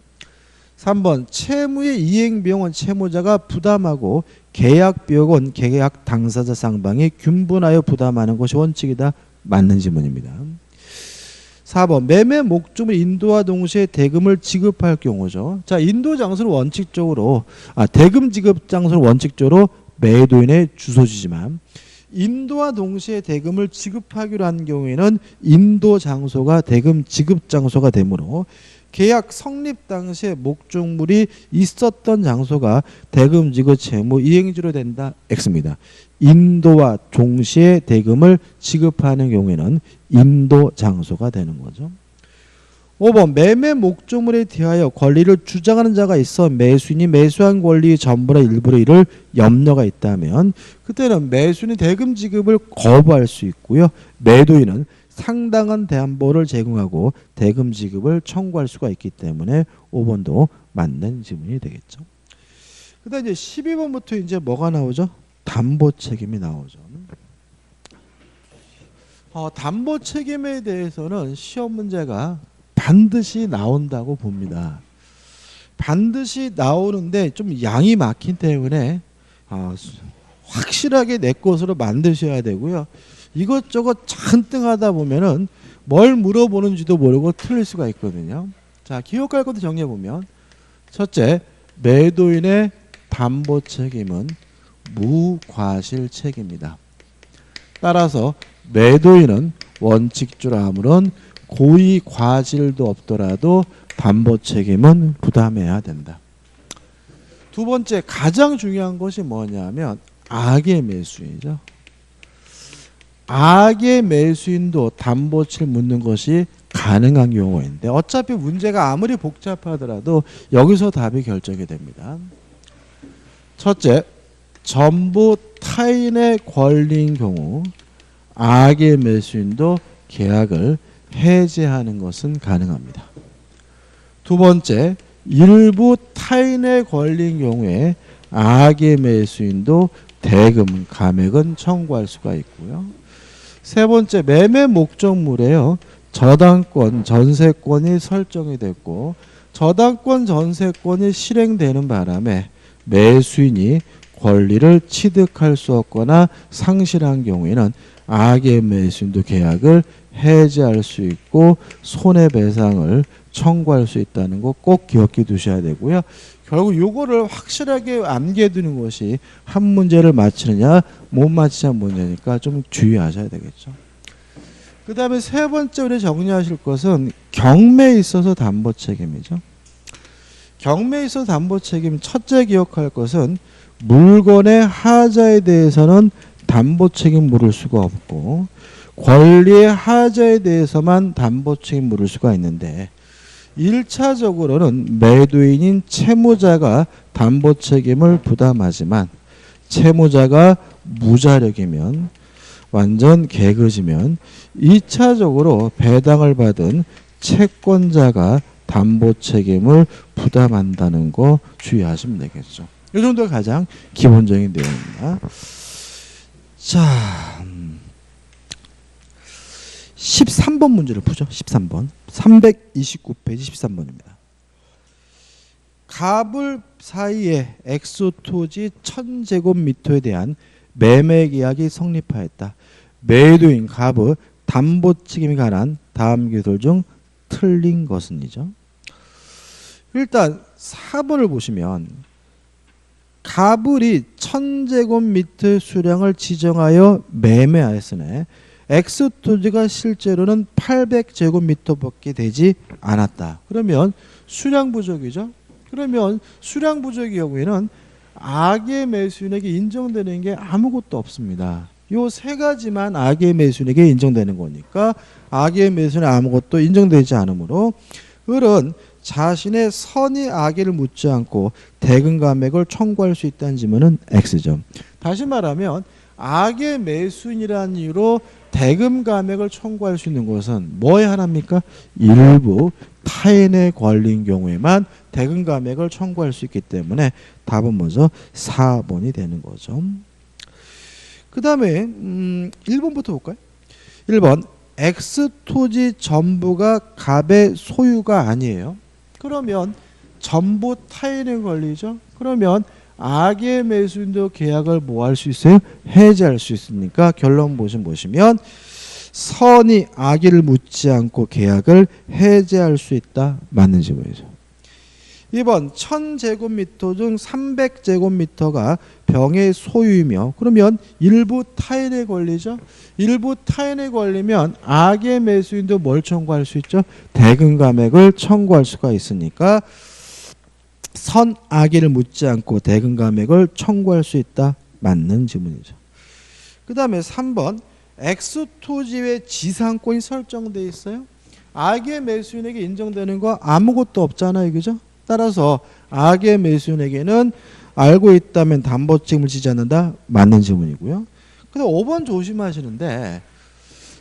3번 채무의 이행 비용은 채무자가 부담하고 계약 비용은 계약 당사자 쌍방이 균분하여 부담하는 것이 원칙이다. 맞는 질문입니다. 4번 매매 목적물 인도와 동시에 대금을 지급할 경우죠. 자, 인도 장소는 원칙적으로 대금 지급 장소는 원칙적으로 매도인의 주소지지만 인도와 동시에 대금을 지급하기로 한 경우에는 인도 장소가 대금 지급 장소가 되므로 계약 성립 당시에 목적물이 있었던 장소가 대금 지급 채무 이행지로 된다. X입니다. 인도와 동시에 대금을 지급하는 경우에는 인도 장소가 되는 거죠. 5번 매매 목적물에 대하여 권리를 주장하는 자가 있어 매수인이 매수한 권리의 전부나 일부를 이를 염려가 있다면 그때는 매수인이 대금 지급을 거부할 수 있고요. 매도인은 상당한 담보를 제공하고 대금 지급을 청구할 수가 있기 때문에 5번도 맞는 질문이 되겠죠. 그다음 이제 12번부터 이제 뭐가 나오죠? 담보 책임이 나오죠. 담보 책임에 대해서는 시험 문제가 반드시 나온다고 봅니다. 반드시 나오는데 좀 양이 많기 때문에 확실하게 내 것으로 만드셔야 되고요. 이것저것 잔뜩 하다 보면은 뭘 물어보는지도 모르고 틀릴 수가 있거든요. 자, 기억할 것도 정리해 보면 첫째, 매도인의 담보 책임은 무과실 책임이다. 따라서 매도인은 원칙적으로 아무런 고의 과실도 없더라도 담보 책임은 부담해야 된다. 두 번째, 가장 중요한 것이 뭐냐면 악의 매수인이죠. 악의 매수인도 담보치를 묻는 것이 가능한 경우인데 어차피 문제가 아무리 복잡하더라도 여기서 답이 결정이 됩니다. 첫째, 전부 타인의 권리인 경우 악의 매수인도 계약을 해지하는 것은 가능합니다. 두 번째, 일부 타인의 권리인 경우에 악의 매수인도 대금, 감액은 청구할 수가 있고요. 세 번째, 매매 목적물에요. 저당권, 전세권이 설정이 됐고 저당권, 전세권이 실행되는 바람에 매수인이 권리를 취득할 수 없거나 상실한 경우에는 악의 매수인도 계약을 해지할 수 있고 손해배상을 청구할 수 있다는 거 꼭 기억해 두셔야 되고요. 결국 이거를 확실하게 암기해두는 것이 한 문제를 맞히느냐 못 맞히냐 문제니까 좀 주의하셔야 되겠죠. 그 다음에 세 번째 우리 정리하실 것은 경매에 있어서 담보 책임이죠. 경매에 있어서 담보 책임 첫째 기억할 것은 물건의 하자에 대해서는 담보 책임 물을 수가 없고 권리의 하자에 대해서만 담보 책임 물을 수가 있는데 1차적으로는 매도인인 채무자가 담보 책임을 부담하지만 채무자가 무자력이면 완전 개그지면 2차적으로 배당을 받은 채권자가 담보 책임을 부담한다는 거 주의하시면 되겠죠. 이 정도가 가장 기본적인 내용입니다. 자, 13번 문제를 푸죠. 13번. 329페이지 13번입니다. 갑을 사이에 엑소토지 1000제곱미터에 대한 매매 계약이 성립하였다. 매도인 갑의 담보 책임에 관한 다음 기술 중 틀린 것은이죠. 일단 4번을 보시면 갑을이 1000제곱미터 수량을 지정하여 매매하였으나 X 토지가 실제로는 800제곱미터밖에 되지 않았다. 그러면 수량 부족이죠. 그러면 수량 부족의 경우에는 악의 매수인에게 인정되는 게 아무것도 없습니다. 요 세 가지만 악의 매수인에게 인정되는 거니까 악의 매수인에 아무것도 인정되지 않으므로 을은 자신의 선의 악의를 묻지 않고 대금 감액을 청구할 수 있다는 질문은 X죠. 다시 말하면 악의 매수인이라는 이유로 대금 감액을 청구할 수 있는 것은 뭐에 하나입니까? 일부 타인의 권리인 경우에만 대금 감액을 청구할 수 있기 때문에 답은 먼저 4번이 되는 거죠. 그 다음에 1번부터 볼까요? 1번 X 토지 전부가 갑의 소유가 아니에요. 그러면 전부 타인의 권리죠. 그러면 악의 매수인도 계약을 뭐 할 수 있어요? 해제할 수 있으니까 결론 보시면 선이 악의를 묻지 않고 계약을 해제할 수 있다. 맞는 질문이죠. 2번 1000제곱미터 중 300제곱미터가 병의 소유이며 그러면 일부 타인의 권리죠. 일부 타인의 권리면 악의 매수인도 뭘 청구할 수 있죠? 대금 감액을 청구할 수가 있으니까 선 악의를 묻지 않고 대금 감액을 청구할 수 있다. 맞는 질문이죠. 그 다음에 3번 X 토지의 지상권이 설정되어 있어요. 악의 매수인에게 인정되는 거 아무것도 없잖아요. 그죠? 따라서 악의 매수인에게는 알고 있다면 담보 책임을 지지 않는다. 맞는 질문이고요. 근데 5번 조심하시는데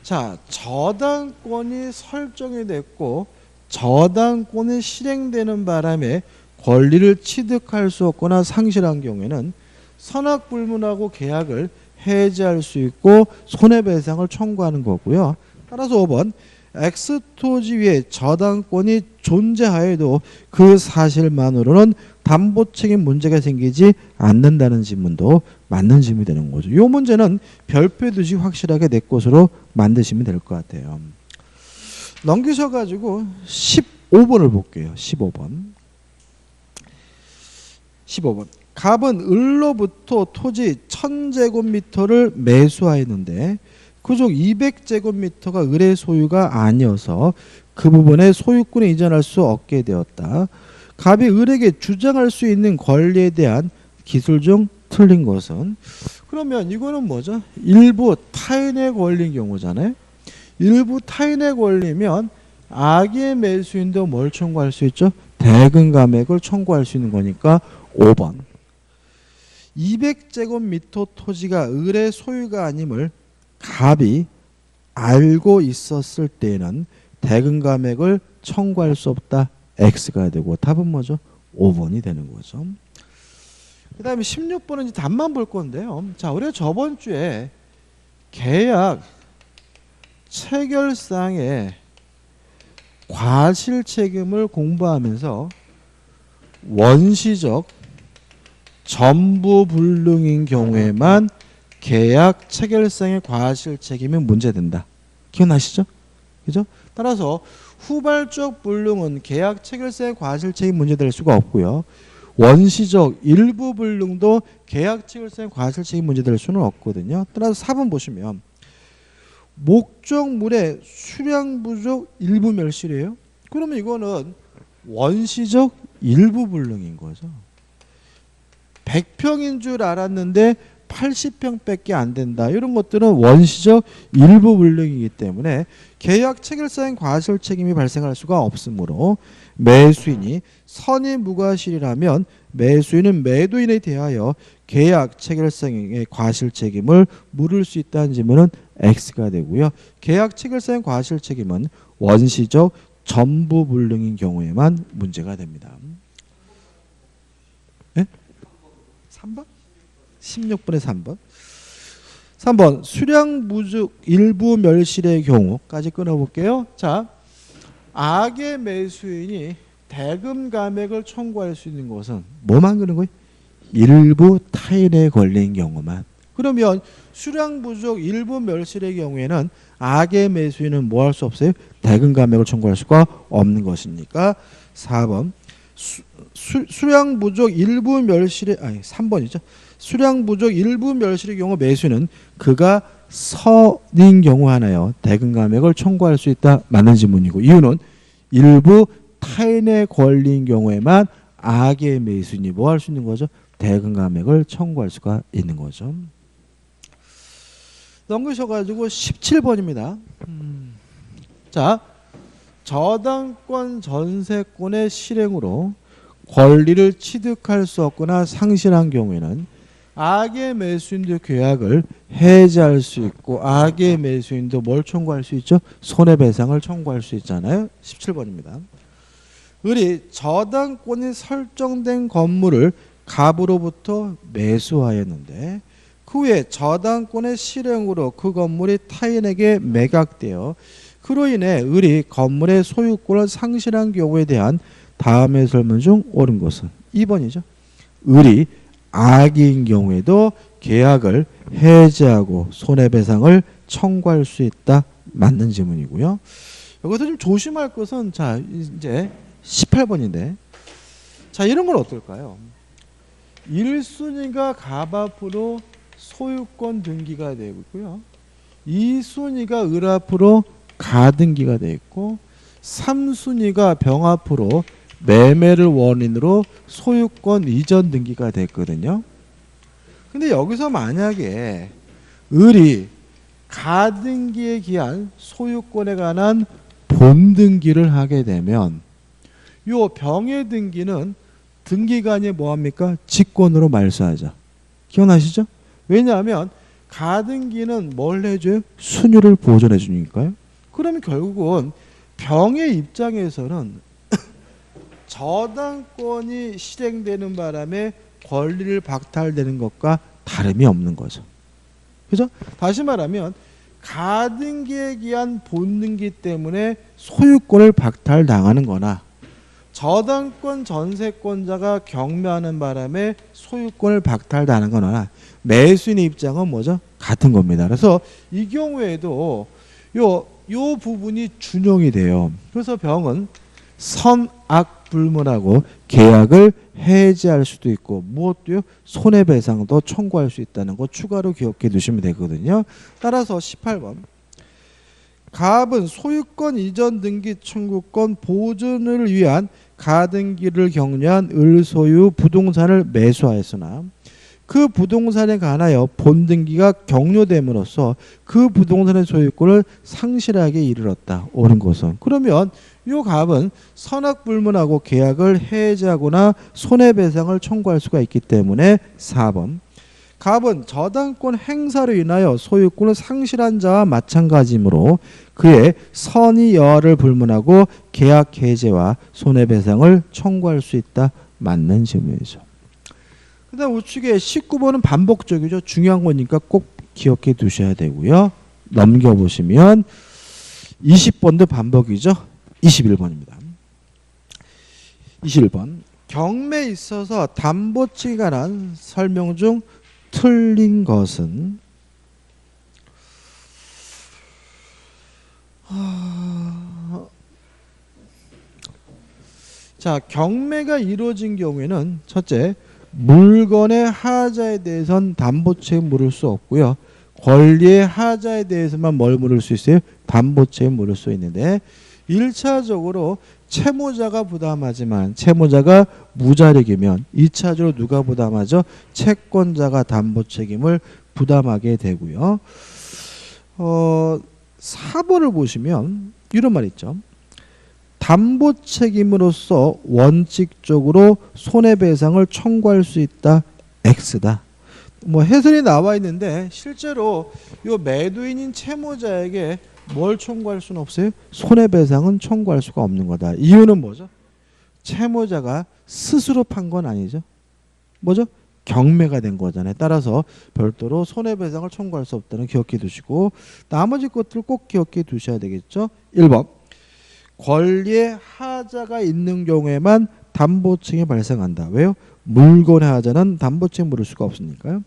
자 저당권이 설정이 됐고 저당권이 실행되는 바람에 권리를 취득할 수 없거나 상실한 경우에는 선악불문하고 계약을 해지할 수 있고 손해배상을 청구하는 거고요. 따라서 5번 X 토지 위에 저당권이 존재하여도 그 사실만으로는 담보 책임 문제가 생기지 않는다는 질문도 맞는 질문이 되는 거죠. 이 문제는 별표 두시 확실하게 내 것으로 만드시면 될 것 같아요. 넘기셔가지고 15번을 볼게요. 15번. 갑은 을로부터 토지 1000제곱미터를 매수하였는데 그중 200제곱미터가 을의 소유가 아니어서 그 부분에 소유권을 이전할 수 없게 되었다. 갑이 을에게 주장할 수 있는 권리에 대한 기술 중 틀린 것은 그러면 이거는 뭐죠? 일부 타인의 권리인 경우잖아요. 일부 타인의 권리면 악의 매수인도 뭘 청구할 수 있죠? 대금 감액을 청구할 수 있는 거니까 5번 200제곱미터 토지가 을의 소유가 아님을 갑이 알고 있었을 때에는 대금 감액을 청구할 수 없다. X가 되고 답은 뭐죠? 5번이 되는 거죠. 그 다음에 16번은 이제 답만 볼 건데요. 자, 우리가 저번 주에 계약 체결상의 과실 책임을 공부하면서 원시적 전부 불능인 경우에만 계약 체결상의 과실 책임이 문제된다. 기억나시죠? 그죠? 따라서 후발적 불능은 계약 체결상의 과실 책임 문제될 수가 없고요. 원시적 일부 불능도 계약 체결상의 과실 책임 문제될 수는 없거든요. 따라서 4번 보시면 목적물의 수량 부족 일부 멸실이에요. 그러면 이거는 원시적 일부 불능인 거죠. 100평인 줄 알았는데 80평밖에 안 된다. 이런 것들은 원시적 일부 불능이기 때문에 계약 체결상 과실 책임이 발생할 수가 없으므로 매수인이 선의 무과실이라면 매수인은 매도인에 대하여 계약 체결상의 과실 책임을 물을 수 있다는 질문은 X가 되고요. 계약 체결상 과실 책임은 원시적 전부 불능인 경우에만 문제가 됩니다. 네? 3번? 16번에 3번. 3번 수량 부족 일부 멸실의 경우까지 끊어볼게요. 자, 악의 매수인이 대금 감액을 청구할 수 있는 것은 뭐만 그런 거예요? 일부 타인의 권리인 경우만. 그러면 수량 부족 일부 멸실의 경우에는 악의 매수인은 뭐 할 수 없어요? 대금 감액을 청구할 수가 없는 것이니까 4번 수량 부족 일부 멸실의 3번이죠. 수량 부족 일부 멸실의 경우 매수인은 그가 선인 경우 하나요. 대금 감액을 청구할 수 있다. 맞는 지문이고 이유는 일부 타인의 권리인 경우에만 악의 매수인이 뭐 할 수 있는 거죠? 대금 감액을 청구할 수가 있는 거죠. 넘기셔가지고 17번입니다. 자, 저당권 전세권의 실행으로 권리를 취득할 수 없거나 상실한 경우에는 악의 매수인도 계약을 해지할 수 있고 악의 매수인도 뭘 청구할 수 있죠? 손해배상을 청구할 수 있잖아요. 17번입니다. 을이 저당권이 설정된 건물을 갑으로부터 매수하였는데 그 후에 저당권의 실행으로 그 건물이 타인에게 매각되어 그로 인해 을이 건물의 소유권을 상실한 경우에 대한 다음의 설문 중 옳은 것은 2번이죠. 을이 악인 경우에도 계약을 해지하고 손해배상을 청구할 수 있다. 맞는 지문이고요. 여기서 좀 조심할 것은 자 이제 18번인데 자 이런 건 어떨까요? 1순위가 갑 앞으로 소유권 등기가 되고 있고요. 2순위가 을 앞으로 가등기가 되어 있고 3순위가 병 앞으로 매매를 원인으로 소유권 이전 등기가 됐거든요. 근데 여기서 만약에 을이 가등기에 기한 소유권에 관한 본등기를 하게 되면 요 병의 등기는 등기관이 뭐합니까? 직권으로 말소하죠. 기억나시죠? 왜냐하면 가등기는 뭘 해줘요? 순위를 보존해 주니까요. 그러면 결국은 병의 입장에서는 저당권이 실행되는 바람에 권리를 박탈되는 것과 다름이 없는 거죠. 그죠? 다시 말하면 가등기에 기한 본등기 때문에 소유권을 박탈당하는 거나 저당권 전세권자가 경매하는 바람에 소유권을 박탈당하는 거나 매수인의 입장은 뭐죠? 같은 겁니다. 그래서 이 경우에도 요 부분이 준용이 돼요. 그래서 병은 선악 불문하고 계약을 해지할 수도 있고 무엇도요? 손해배상도 청구할 수 있다는 거 추가로 기억해 두시면 되거든요. 따라서 18번 갑은 소유권 이전 등기 청구권 보존을 위한 가등기를 격려한 을소유 부동산을 매수하였으나 그 부동산에 관하여 본등기가 격려됨으로써 그 부동산의 소유권을 상실하게 이르렀다. 옳은 것은. 그러면 이 갑은 선악불문하고 계약을 해지하거나 손해배상을 청구할 수가 있기 때문에 4번 갑은 저당권 행사로 인하여 소유권을 상실한 자와 마찬가지이므로 그의 선의 여하를 불문하고 계약 해지와 손해배상을 청구할 수 있다. 맞는 질문이죠. 그 다음 우측에 19번은 반복적이죠. 중요한 거니까 꼭 기억해 두셔야 되고요. 넘겨보시면 20번도 반복이죠. 21번입니다. 21번 경매에 있어서 담보치에 관한 설명 중 틀린 것은 자 경매가 이루어진 경우에는 첫째 물건의 하자에 대해서는 담보책임 물을 수 없고요. 권리의 하자에 대해서만 뭘 물을 수 있어요? 담보책임 물을 수 있는데 1차적으로 채무자가 부담하지만 채무자가 무자력이면 2차적으로 누가 부담하죠? 채권자가 담보책임을 부담하게 되고요. 4번을 보시면 이런 말 있죠. 담보책임으로서 원칙적으로 손해배상을 청구할 수 있다. X다. 뭐 해설이 나와 있는데 실제로 이 매도인인 채무자에게 뭘 청구할 수는 없어요? 손해배상은 청구할 수가 없는 거다. 이유는 뭐죠? 채무자가 스스로 판 건 아니죠. 뭐죠? 경매가 된 거잖아요. 따라서 별도로 손해배상을 청구할 수 없다는 기억해 두시고 나머지 것들 꼭 기억해 두셔야 되겠죠. 1번 권리의 하자가 있는 경우에만 담보책임이 발생한다. 왜요? 물건의 하자는 담보책임 물을 수가 없으니까요.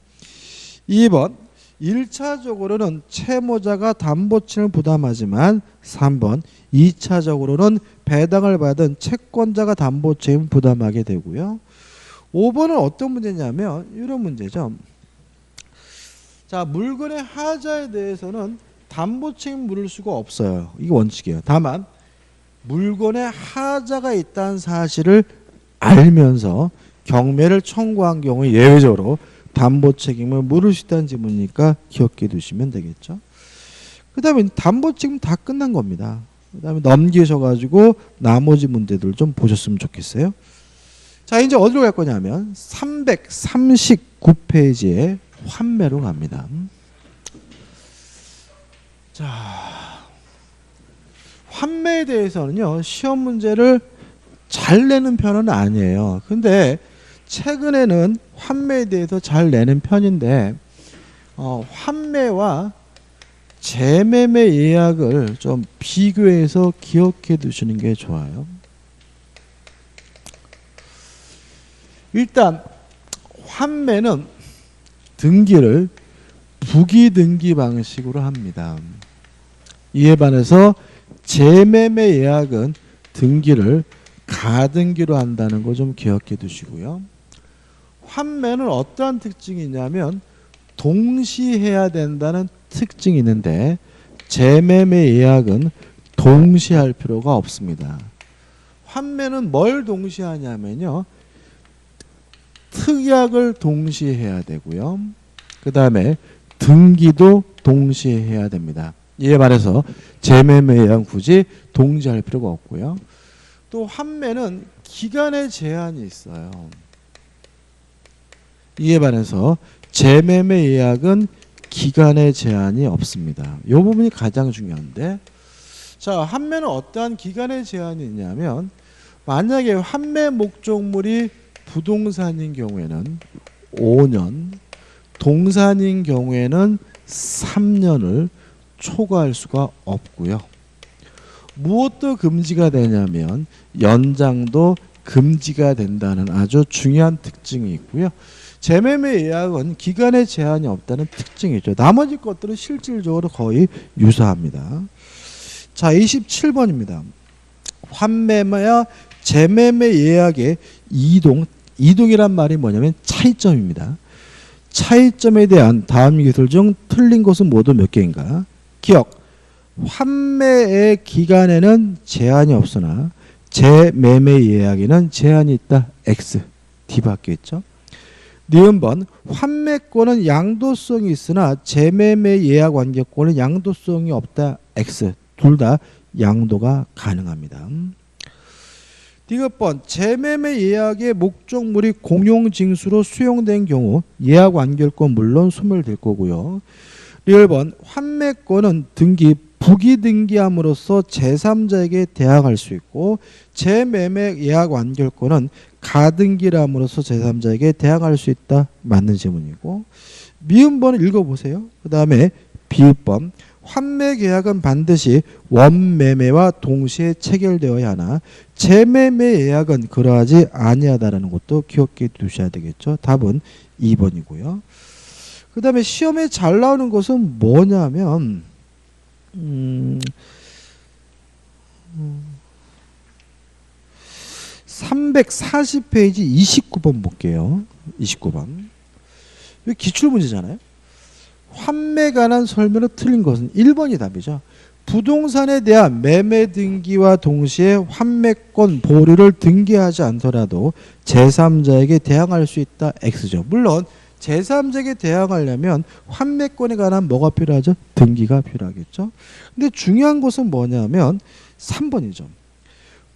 2번 1차적으로는 채무자가 담보층을 부담하지만 3번 2차적으로는 배당을 받은 채권자가 담보책임을 부담하게 되고요. 5번은 어떤 문제냐면 이런 문제죠. 자, 물건의 하자에 대해서는 담보책임 물을 수가 없어요. 이게 원칙이에요. 다만 물건의 하자가 있다는 사실을 알면서 경매를 청구한 경우에 예외적으로 담보책임을 물을 수 있다는 지문이니까 기억해 두시면 되겠죠. 그 다음에 담보책임 다 끝난 겁니다. 그 다음에 넘기셔가지고 나머지 문제들 좀 보셨으면 좋겠어요. 자, 이제 어디로 갈 거냐면 339페이지에 환매로 갑니다. 자, 환매에 대해서는요, 시험 문제를 잘 내는 편은 아니에요. 근데 최근에는 환매에 대해서 잘 내는 편인데, 환매와 재매매 예약을 좀 비교해서 기억해 두시는 게 좋아요. 일단 환매는 등기를 부기등기 방식으로 합니다. 이에 반해서 재매매 예약은 등기를 가등기로 한다는 거 좀 기억해 두시고요. 환매는 어떠한 특징이 있냐면 동시해야 된다는 특징이 있는데 재매매 예약은 동시할 필요가 없습니다. 환매는 뭘 동시하냐면요, 특약을 동시에 해야 되고요. 그 다음에 등기도 동시에 해야 됩니다. 이에 반해서 재매매 예약은 굳이 동시할 필요가 없고요. 또 환매는 기간의 제한이 있어요. 이에 반해서 재매매 예약은 기간의 제한이 없습니다. 이 부분이 가장 중요한데, 자, 환매는 어떠한 기간의 제한이 있냐면 만약에 환매 목적물이 부동산인 경우에는 5년, 동산인 경우에는 3년을 초과할 수가 없고요. 무엇도 금지가 되냐면 연장도 금지가 된다는 아주 중요한 특징이 있고요. 재매매 예약은 기간의 제한이 없다는 특징이죠. 나머지 것들은 실질적으로 거의 유사합니다. 자, 27번입니다. 환매와 재매매 예약의 이동이란 말이 뭐냐면 차이점입니다. 차이점에 대한 다음 기술 중 틀린 것은 모두 몇 개인가? 기억. 환매의 기간에는 제한이 없으나 재매매 예약에는 제한이 있다. X. D 바뀌었죠. 니은번 환매권은 양도성이 있으나 재매매 예약 완결권은 양도성이 없다. X. 둘 다 양도가 가능합니다. 디귿번 재매매 예약의 목적물이 공용징수로 수용된 경우 예약 완결권 물론 소멸될 거고요. 리을번 환매권은 등기 부기등기함으로써 제3자에게 대항할 수 있고 재매매 예약 완결권은 가등기함으로써 제3자에게 대항할 수 있다. 맞는 질문이고, 미음번을 읽어보세요. 그 다음에 비읍번 환매 계약은 반드시 원매매와 동시에 체결되어야 하나 재매매 예약은 그러하지 아니하다라는 것도 기억해 두셔야 되겠죠. 답은 2번이고요. 그 다음에 시험에 잘 나오는 것은 뭐냐면 340페이지 29번 볼게요. 29번. 이거 기출문제잖아요. 환매에 관한 설명을 틀린 것은 1번이 답이죠. 부동산에 대한 매매 등기와 동시에 환매권 보류를 등기하지 않더라도 제3자에게 대항할 수 있다. X죠. 물론 제3자에게 대항하려면 환매권에 관한 뭐가 필요하죠? 등기가 필요하겠죠. 근데 중요한 것은 뭐냐면 3번이죠.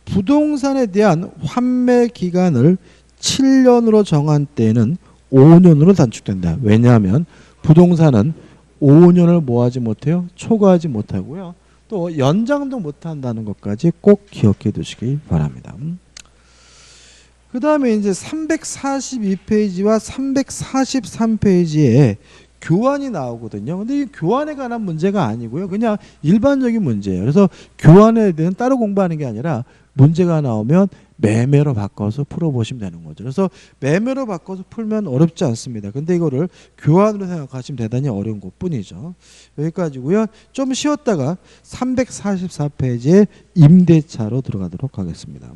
부동산에 대한 환매 기간을 7년으로 정한 때에는 5년으로 단축된다. 왜냐하면 부동산은 5년을 뭐하지 못해요? 초과하지 못하고요. 또 연장도 못한다는 것까지 꼭 기억해 두시기 바랍니다. 그 다음에 이제 342페이지와 343페이지에 교환이 나오거든요. 근데 이 교환에 관한 문제가 아니고요. 그냥 일반적인 문제예요. 그래서 교환에 대해서는 따로 공부하는 게 아니라 문제가 나오면 매매로 바꿔서 풀어보시면 되는 거죠. 그래서 매매로 바꿔서 풀면 어렵지 않습니다. 근데 이거를 교환으로 생각하시면 대단히 어려운 것뿐이죠. 여기까지고요. 좀 쉬었다가 344페이지에 임대차로 들어가도록 하겠습니다.